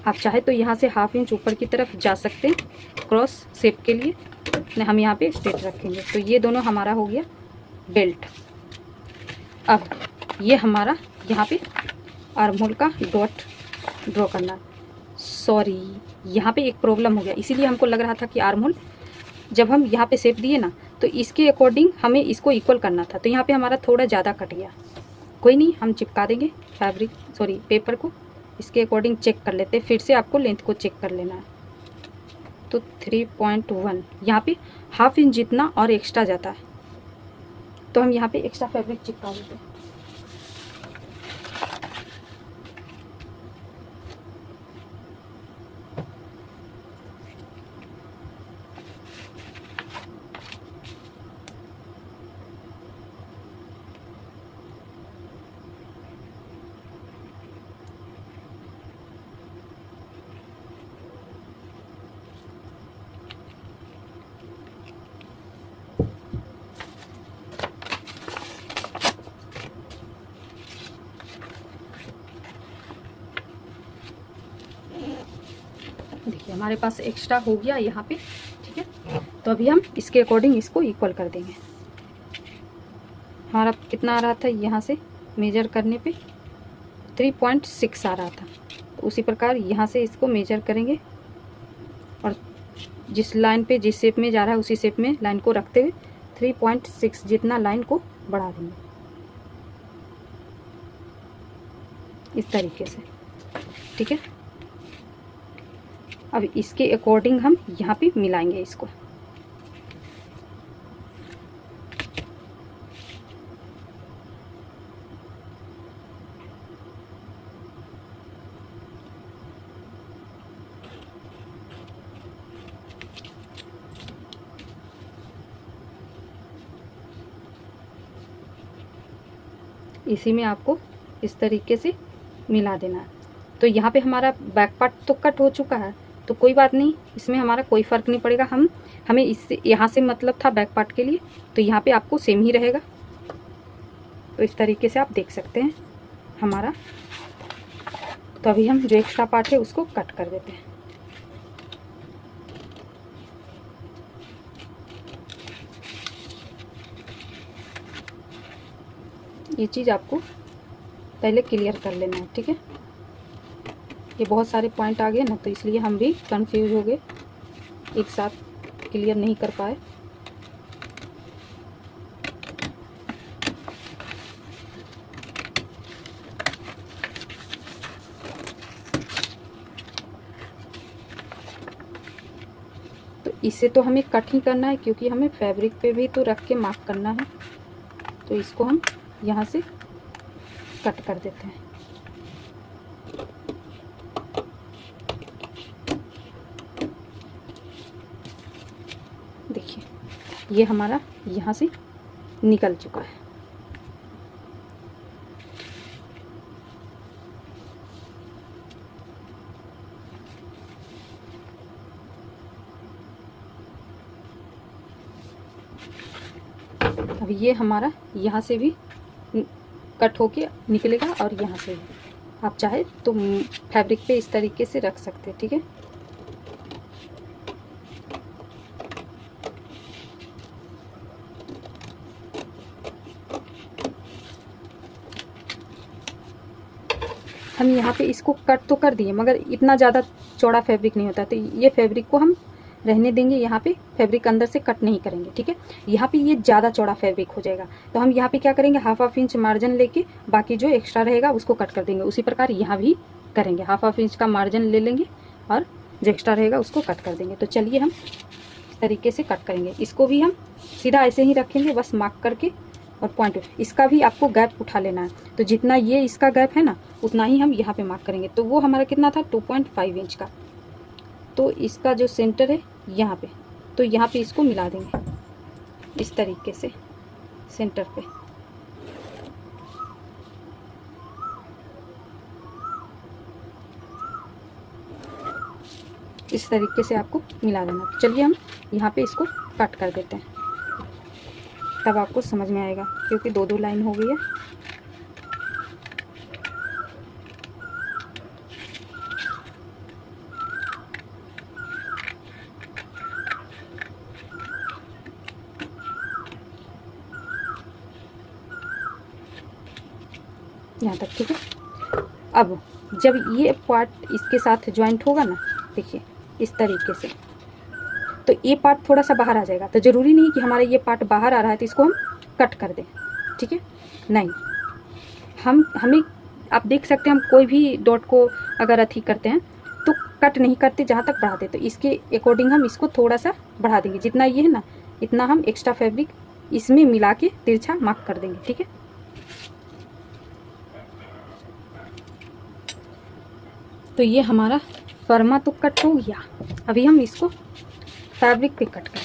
आप चाहे तो यहाँ से हाफ इंच ऊपर की तरफ जा सकते हैं क्रॉस शेप के लिए, नहीं हम यहाँ पे स्ट्रेट रखेंगे। तो ये दोनों हमारा हो गया बेल्ट। अब ये हमारा यहाँ पे आर्म होल का डॉट ड्रॉ करना। सॉरी, यहाँ पे एक प्रॉब्लम हो गया, इसीलिए हमको लग रहा था कि आर्म होल जब हम यहाँ पे शेप दिए ना तो इसके अकॉर्डिंग हमें इसको इक्वल करना था, तो यहाँ पे हमारा थोड़ा ज़्यादा कट गया। कोई नहीं, हम चिपका देंगे पेपर को। इसके अकॉर्डिंग चेक कर लेते हैं, फिर से आपको लेंथ को चेक कर लेना है। तो 3.1 यहाँ पे हाफ इंच जितना और एक्स्ट्रा जाता है, तो हम यहाँ पे एक्स्ट्रा फैब्रिक चिपका देते हैं। देखिए हमारे पास एक्स्ट्रा हो गया यहाँ पे, ठीक है। तो अभी हम इसके अकॉर्डिंग इसको इक्वल कर देंगे। हमारा कितना आ रहा था यहाँ से मेजर करने पे 3.6 आ रहा था, तो उसी प्रकार यहाँ से इसको मेजर करेंगे और जिस लाइन पे जिस शेप में जा रहा है उसी शेप में लाइन को रखते हुए 3.6 जितना लाइन को बढ़ा देंगे इस तरीके से, ठीक है। अब इसके अकॉर्डिंग हम यहाँ पे मिलाएंगे इसको। इसी में आपको इस तरीके से मिला देना है। तो यहाँ पे हमारा बैक पार्ट तो कट हो चुका है, तो कोई बात नहीं, इसमें हमारा कोई फ़र्क नहीं पड़ेगा। हमें इससे यहाँ से मतलब था बैक पार्ट के लिए, तो यहाँ पे आपको सेम ही रहेगा। तो इस तरीके से आप देख सकते हैं हमारा। तो अभी हम जो एक्स्ट्रा पार्ट है उसको कट कर देते हैं। ये चीज़ आपको पहले क्लियर कर लेना है, ठीक है। ये बहुत सारे पॉइंट आ गए ना, तो इसलिए हम भी कंफ्यूज हो गए, एक साथ क्लियर नहीं कर पाए। तो इसे तो हमें कट ही करना है, क्योंकि हमें फैब्रिक पे भी तो रख के मार्क करना है। तो इसको हम यहाँ से कट कर देते हैं। देखिए ये हमारा यहाँ से निकल चुका है। अब ये हमारा यहाँ से भी कट होके निकलेगा और यहाँ से भी। आप चाहे तो फैब्रिक पे इस तरीके से रख सकते हैं, ठीक है। हम यहाँ पे इसको कट तो कर दिए, मगर इतना ज़्यादा चौड़ा फैब्रिक नहीं होता, तो ये फैब्रिक को हम रहने देंगे। यहाँ पे फैब्रिक अंदर से कट नहीं करेंगे, ठीक है। यहाँ पे ये ज़्यादा चौड़ा फैब्रिक हो जाएगा, तो हम यहाँ पे क्या करेंगे, हाफ इंच मार्जिन लेके बाकी जो एक्स्ट्रा रहेगा उसको कट कर देंगे। उसी प्रकार यहाँ भी करेंगे, हाफ इंच का मार्जिन ले लेंगे और जो एक्स्ट्रा रहेगा उसको कट कर देंगे। तो चलिए हम इस तरीके से कट करेंगे। इसको भी हम सीधा ऐसे ही रखेंगे, बस मार्क करके, और पॉइंट इसका भी आपको गैप उठा लेना है। तो जितना ये इसका गैप है ना, उतना ही हम यहाँ पे मार्क करेंगे। तो वो हमारा कितना था, 2.5 इंच का। तो इसका जो सेंटर है यहाँ पे, तो यहाँ पे इसको मिला देंगे इस तरीके से सेंटर पे। इस तरीके से आपको मिला देना। चलिए हम यहाँ पे इसको कट कर देते हैं, तब आपको समझ में आएगा, क्योंकि दो लाइन हो गई है। यहाँ तक, ठीक है। अब जब ये पार्ट इसके साथ ज्वाइंट होगा ना, देखिए इस तरीके से, तो ये पार्ट थोड़ा सा बाहर आ जाएगा। तो ज़रूरी नहीं कि हमारा ये पार्ट बाहर आ रहा है तो इसको हम कट कर दें, ठीक है। नहीं, हमें आप देख सकते हैं, हम कोई भी डॉट को अगर अथी करते हैं तो कट नहीं करते, जहाँ तक बढ़ाते। तो इसके अकॉर्डिंग हम इसको थोड़ा सा बढ़ा देंगे। जितना ये है ना, इतना हम एक्स्ट्रा फैब्रिक इसमें मिला के तिरछा मार्क कर देंगे, ठीक है। तो ये हमारा फर्मा तो कट हो गया। अभी हम इसको फैब्रिक पे कट करें।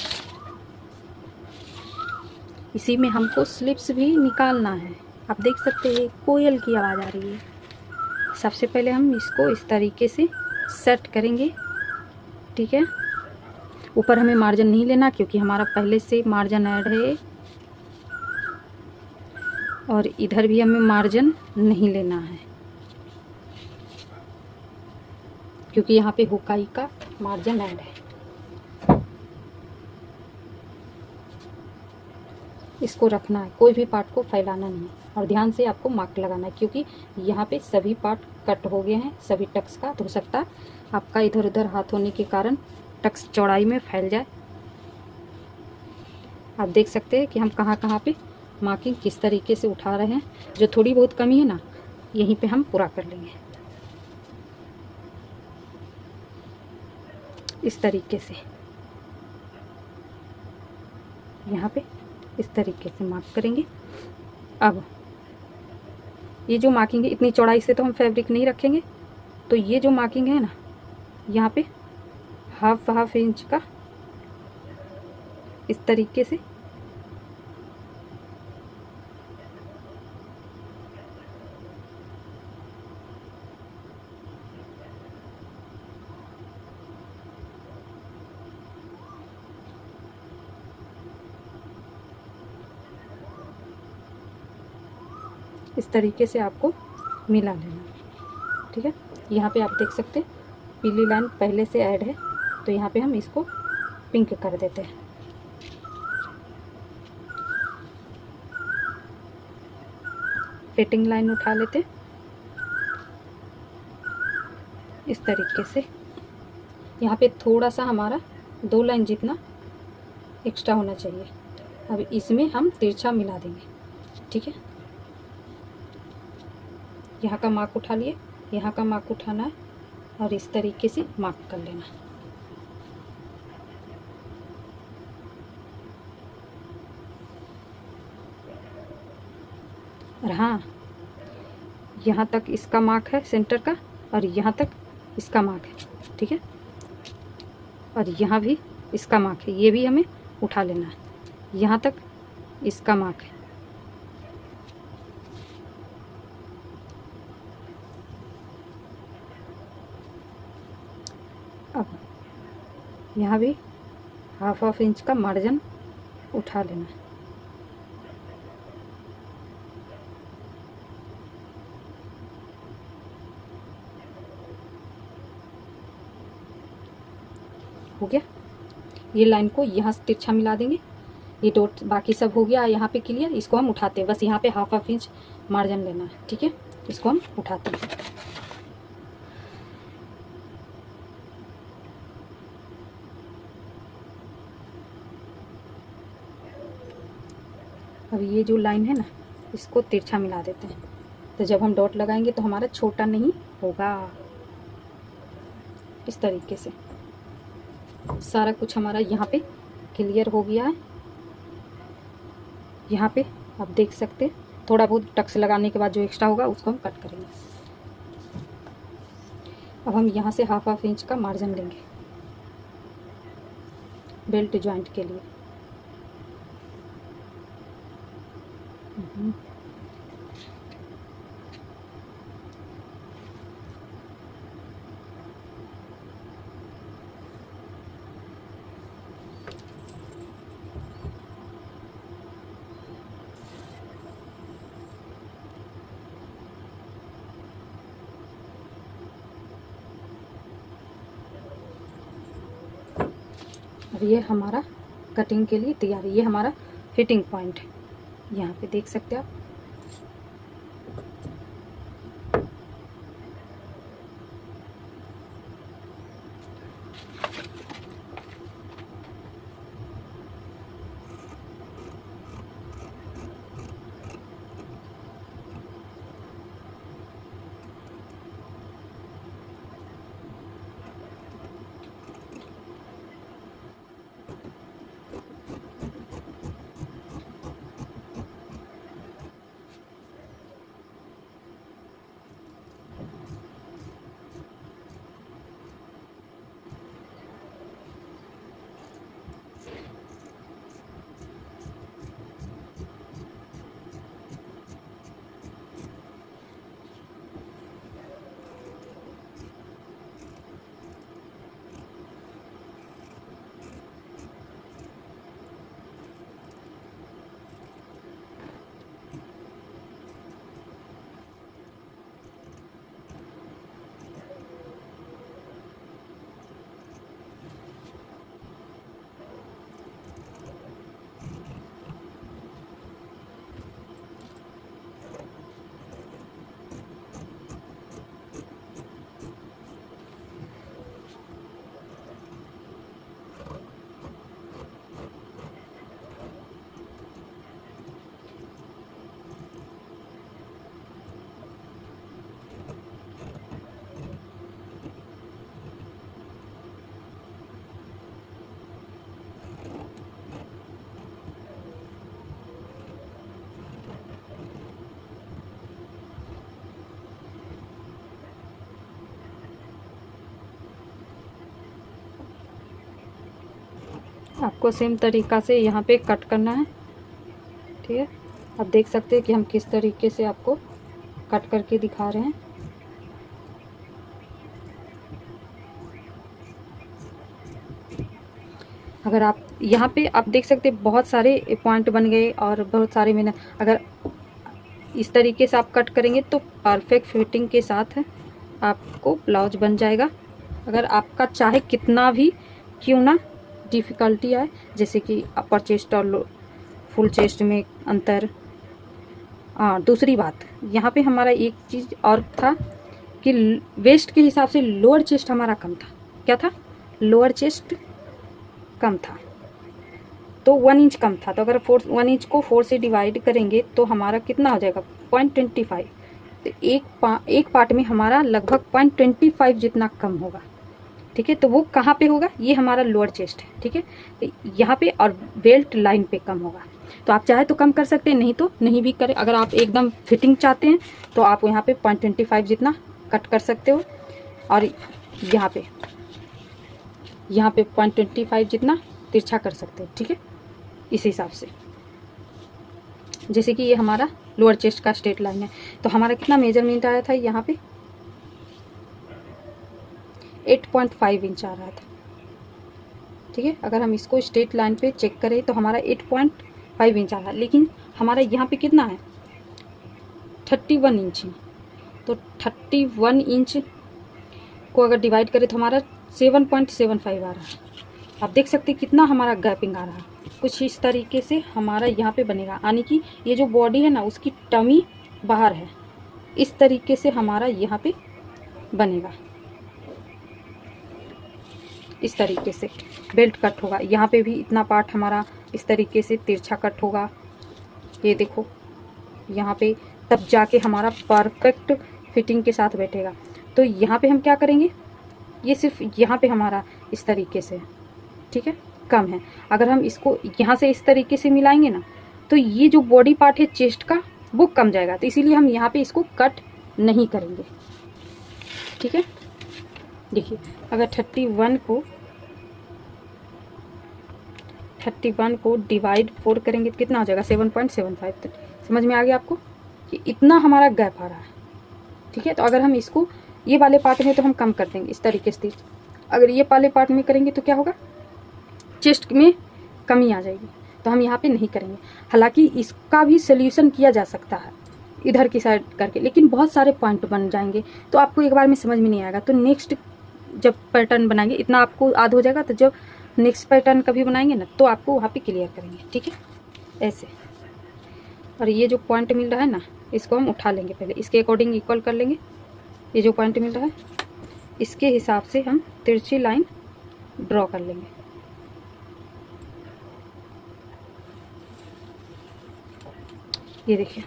इसी में हमको स्लिप्स भी निकालना है। आप देख सकते हैं कोयल की आवाज़ आ रही है। सबसे पहले हम इसको इस तरीके से सेट करेंगे, ठीक है। ऊपर हमें मार्जिन नहीं लेना, क्योंकि हमारा पहले से मार्जिन ऐड है, और इधर भी हमें मार्जिन नहीं लेना है, क्योंकि यहाँ पे हुकाई का मार्जिन ऐड है। इसको रखना है, कोई भी पार्ट को फैलाना नहीं, और ध्यान से आपको मार्क लगाना है, क्योंकि यहाँ पे सभी पार्ट कट हो गए हैं, सभी टक्स का। तो हो सकता है आपका इधर उधर हाथ होने के कारण टक्स चौड़ाई में फैल जाए। आप देख सकते हैं कि हम कहाँ कहाँ पे मार्किंग किस तरीके से उठा रहे हैं। जो थोड़ी बहुत कमी है ना, यहीं पे हम पूरा कर लेंगे इस तरीके से। यहाँ पे इस तरीके से मार्क करेंगे। अब ये जो मार्किंग है, इतनी चौड़ाई से तो हम फैब्रिक नहीं रखेंगे, तो ये जो मार्किंग है ना, यहाँ पे हाफ इंच का इस तरीके से इस तरीके से आपको मिला लेना। ठीक है, यहाँ पे आप देख सकते हैं पीली लाइन पहले से ऐड है, तो यहाँ पे हम इसको पिंक कर देते हैं। फिटिंग लाइन उठा लेते इस तरीके से। यहाँ पे थोड़ा सा हमारा 2 लाइन जितना एक्स्ट्रा होना चाहिए। अब इसमें हम तिरछा मिला देंगे। ठीक है, यहाँ का मार्क उठा लिए, यहाँ का मार्क उठाना है और इस तरीके से मार्क कर लेना। और हाँ, यहाँ तक इसका मार्क है सेंटर का और यहाँ तक इसका मार्क है। ठीक है, और यहाँ भी इसका मार्क है, ये भी हमें उठा लेना है। यहाँ तक इसका मार्क है। अब यहाँ भी हाफ इंच का मार्जिन उठा लेना है। हो गया, ये लाइन को यहाँ से तिरछा मिला देंगे। ये डॉट बाकी सब हो गया यहाँ पे क्लियर। इसको हम उठाते हैं, बस यहाँ पे हाफ इंच मार्जिन लेना है। ठीक है, इसको हम उठाते हैं। अब ये जो लाइन है ना, इसको तिरछा मिला देते हैं, तो जब हम डॉट लगाएंगे तो हमारा छोटा नहीं होगा। इस तरीके से सारा कुछ हमारा यहाँ पे क्लियर हो गया है। यहाँ पे आप देख सकते हैं थोड़ा बहुत टक्स लगाने के बाद जो एक्स्ट्रा होगा उसको हम कट करेंगे। अब हम यहाँ से हाफ इंच का मार्जिन लेंगे बेल्ट जॉइंट के लिए। अब ये हमारा कटिंग के लिए तैयार है। ये हमारा फिटिंग पॉइंट है, यहाँ पे देख सकते हैं आप। आपको सेम तरीक़ा से यहाँ पे कट करना है। ठीक है, आप देख सकते हैं कि हम किस तरीके से आपको कट करके दिखा रहे हैं। अगर आप यहाँ पे आप देख सकते हैं बहुत सारे पॉइंट बन गए और बहुत सारे मैंने अगर इस तरीके से आप कट करेंगे तो परफेक्ट फिटिंग के साथ आपको ब्लाउज बन जाएगा। अगर आपका चाहे कितना भी क्यों ना डिफ़िकल्टी आए, जैसे कि अपर चेस्ट और फुल चेस्ट में अंतर। दूसरी बात यहाँ पे हमारा एक चीज़ और था कि वेस्ट के हिसाब से लोअर चेस्ट हमारा कम था। क्या था? लोअर चेस्ट कम था, तो 1 इंच कम था। तो अगर 1 इंच को 4 से डिवाइड करेंगे तो हमारा कितना हो जाएगा? 0.25। तो एक पार्ट में हमारा लगभग 0.25 जितना कम होगा। ठीक है, तो वो कहाँ पे होगा? ये हमारा लोअर चेस्ट है। ठीक है, तो यहाँ पे और बेल्ट लाइन पे कम होगा। तो आप चाहे तो कम कर सकते हैं, नहीं तो नहीं भी करें। अगर आप एकदम फिटिंग चाहते हैं तो आप यहाँ पे 0.25 जितना कट कर सकते हो, और यहाँ पे 0.25 जितना तिरछा कर सकते हो। ठीक है, इस हिसाब से। जैसे कि ये हमारा लोअर चेस्ट का स्ट्रेट लाइन है, तो हमारा कितना मेजरमेंट आया था यहाँ पे? 8.5 इंच आ रहा था। ठीक है, अगर हम इसको स्ट्रेट लाइन पे चेक करें तो हमारा 8.5 इंच आ रहा है, लेकिन हमारा यहाँ पे कितना है? 31 इंच है। तो 31 इंच को अगर डिवाइड करें तो हमारा 7.75 आ रहा है। आप देख सकते हैं कितना हमारा गैपिंग आ रहा है। कुछ इस तरीके से हमारा यहाँ पे बनेगा, यानी कि ये जो बॉडी है ना उसकी टमी बाहर है। इस तरीके से हमारा यहाँ पे बनेगा, इस तरीके से बेल्ट कट होगा। यहाँ पे भी इतना पार्ट हमारा इस तरीके से तिरछा कट होगा। ये देखो यहाँ पे, तब जाके हमारा परफेक्ट फिटिंग के साथ बैठेगा। तो यहाँ पे हम क्या करेंगे? ये सिर्फ यहाँ पे हमारा इस तरीके से, ठीक है, कम है। अगर हम इसको यहाँ से इस तरीके से मिलाएंगे ना तो ये जो बॉडी पार्ट है चेस्ट का वो कम जाएगा। तो इसीलिए हम यहाँ पे इसको कट नहीं करेंगे। ठीक है, देखिए अगर 31 को डिवाइड 4 करेंगे तो कितना हो जाएगा? 7.75। समझ में आ गया आपको कि इतना हमारा गैप आ रहा है। ठीक है, तो अगर हम इसको ये वाले पार्ट में तो हम कम कर देंगे इस तरीके से। अगर ये वाले पार्ट में करेंगे तो क्या होगा? चेस्ट में कमी आ जाएगी। तो हम यहाँ पे नहीं करेंगे। हालांकि इसका भी सोल्यूशन किया जा सकता है इधर की साइड करके, लेकिन बहुत सारे पॉइंट बन जाएंगे तो आपको एक बार में समझ में नहीं आएगा। तो नेक्स्ट जब पैटर्न बनाएंगे इतना आपको याद हो जाएगा, तो जब नेक्स्ट पैटर्न कभी बनाएंगे ना तो आपको वहाँ पे क्लियर करेंगे। ठीक है, ऐसे। और ये जो पॉइंट मिल रहा है ना इसको हम उठा लेंगे, पहले इसके अकॉर्डिंग इक्वल कर लेंगे। ये जो पॉइंट मिल रहा है इसके हिसाब से हम तिरछी लाइन ड्रॉ कर लेंगे। ये देखिए,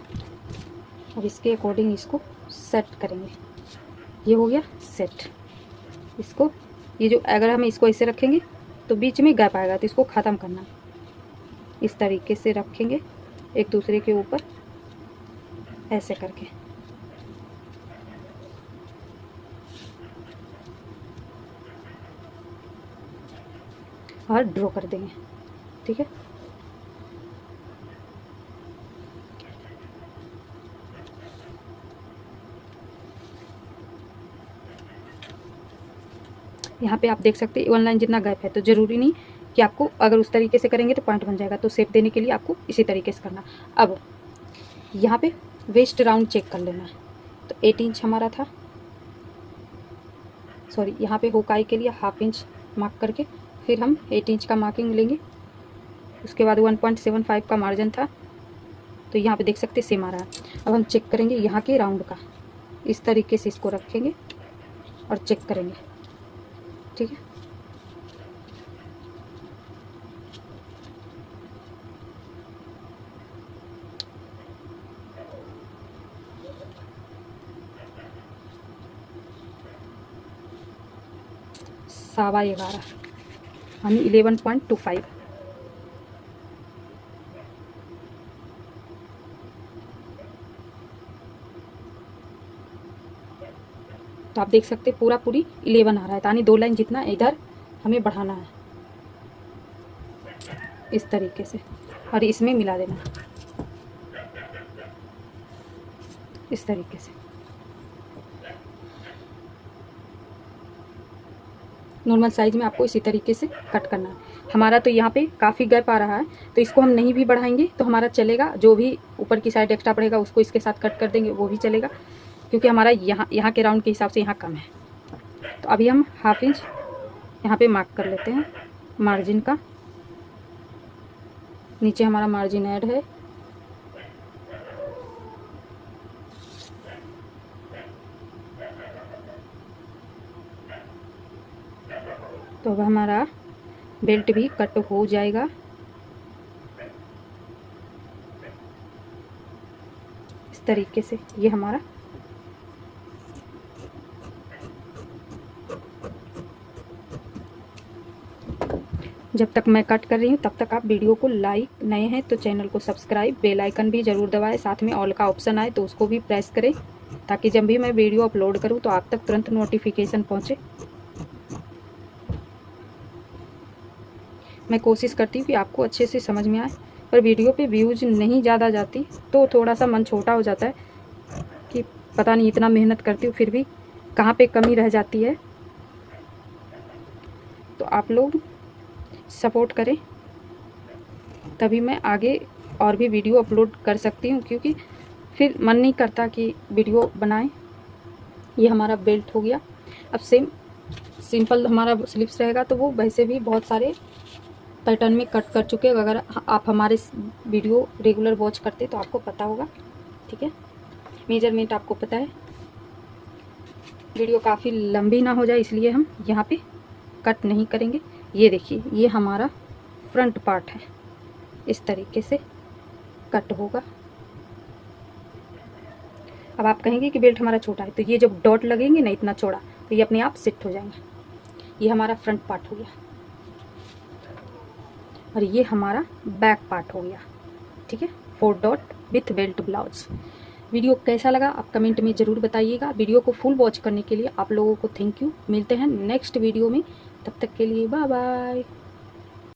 अब इसके अकॉर्डिंग इसको सेट करेंगे। ये हो गया सेट। इसको ये जो अगर हम इसको ऐसे रखेंगे तो बीच में गैप आएगा, तो इसको ख़त्म करना। इस तरीके से रखेंगे एक दूसरे के ऊपर ऐसे करके। और ड्रॉ कर देंगे। ठीक है, यहाँ पे आप देख सकते हैं 1 लाइन जितना गैप है। तो ज़रूरी नहीं कि आपको अगर उस तरीके से करेंगे तो पॉइंट बन जाएगा। तो शेप देने के लिए आपको इसी तरीके से करना। अब यहाँ पे वेस्ट राउंड चेक कर लेना है। तो 8 इंच हमारा था, सॉरी यहाँ पे हुकाई के लिए 1/2 इंच मार्क करके फिर हम 8 इंच का मार्किंग लेंगे। उसके बाद 1.75 का मार्जिन था, तो यहाँ पे देख सकते सेम आ रहा है। अब हम चेक करेंगे यहाँ के राउंड का। इस तरीके से इसको रखेंगे और चेक करेंगे। ठीक है, सवा 11 यानी 11.25। तो आप देख सकते पूरी 11 आ रहा है, यानी 2 लाइन जितना इधर हमें बढ़ाना है इस तरीके से, और इसमें मिला देना इस तरीके से। नॉर्मल साइज़ में आपको इसी तरीके से कट करना है। हमारा तो यहाँ पे काफ़ी गैप आ रहा है, तो इसको हम नहीं भी बढ़ाएंगे तो हमारा चलेगा। जो भी ऊपर की साइड एक्स्ट्रा पड़ेगा उसको इसके साथ कट कर देंगे, वो भी चलेगा, क्योंकि हमारा यहाँ के राउंड के हिसाब से यहाँ कम है। तो अभी हम 1/2 इंच यहाँ पे मार्क कर लेते हैं मार्जिन का। नीचे हमारा मार्जिन ऐड है। तो अब हमारा बेल्ट भी कट हो जाएगा। इस तरीके से ये हमारा जब तक मैं कट कर रही हूँ तब तक आप वीडियो को लाइक, नए हैं तो चैनल को सब्सक्राइब, बेल आइकन भी ज़रूर दबाएं, साथ में ऑल का ऑप्शन आए तो उसको भी प्रेस करें, ताकि जब भी मैं वीडियो अपलोड करूँ तो आप तक तुरंत नोटिफिकेशन पहुँचे। मैं कोशिश करती हूँ कि आपको अच्छे से समझ में आए, पर वीडियो पे व्यूज़ नहीं ज़्यादा जाती तो थोड़ा सा मन छोटा हो जाता है कि पता नहीं इतना मेहनत करती हूँ फिर भी कहाँ पे कमी रह जाती है। तो आप लोग सपोर्ट करें, तभी मैं आगे और भी वीडियो अपलोड कर सकती हूँ, क्योंकि फिर मन नहीं करता कि वीडियो बनाएं। ये हमारा बेल्ट हो गया। अब सिंपल हमारा स्लीव्स रहेगा तो वो वैसे भी बहुत सारे पैटर्न में कट कर चुके हैं। अगर आप हमारे वीडियो रेगुलर वॉच करते तो आपको पता होगा, ठीक है। मेजरमेंट आपको पता है। वीडियो काफ़ी लंबी ना हो जाए इसलिए हम यहाँ पे कट नहीं करेंगे। ये देखिए, ये हमारा फ्रंट पार्ट है, इस तरीके से कट होगा। अब आप कहेंगे कि बेल्ट हमारा छोटा है, तो ये जब डॉट लगेंगे ना इतना चौड़ा, तो ये अपने आप सेट हो जाएंगे। ये हमारा फ्रंट पार्ट हो गया और ये हमारा बैक पार्ट हो गया, ठीक है। 4 dot with belt blouse. Video कैसा लगा आप कमेंट में ज़रूर बताइएगा। वीडियो को फुल वॉच करने के लिए आप लोगों को थैंक यू। मिलते हैं नेक्स्ट वीडियो में, तब तक के लिए बाय बाय।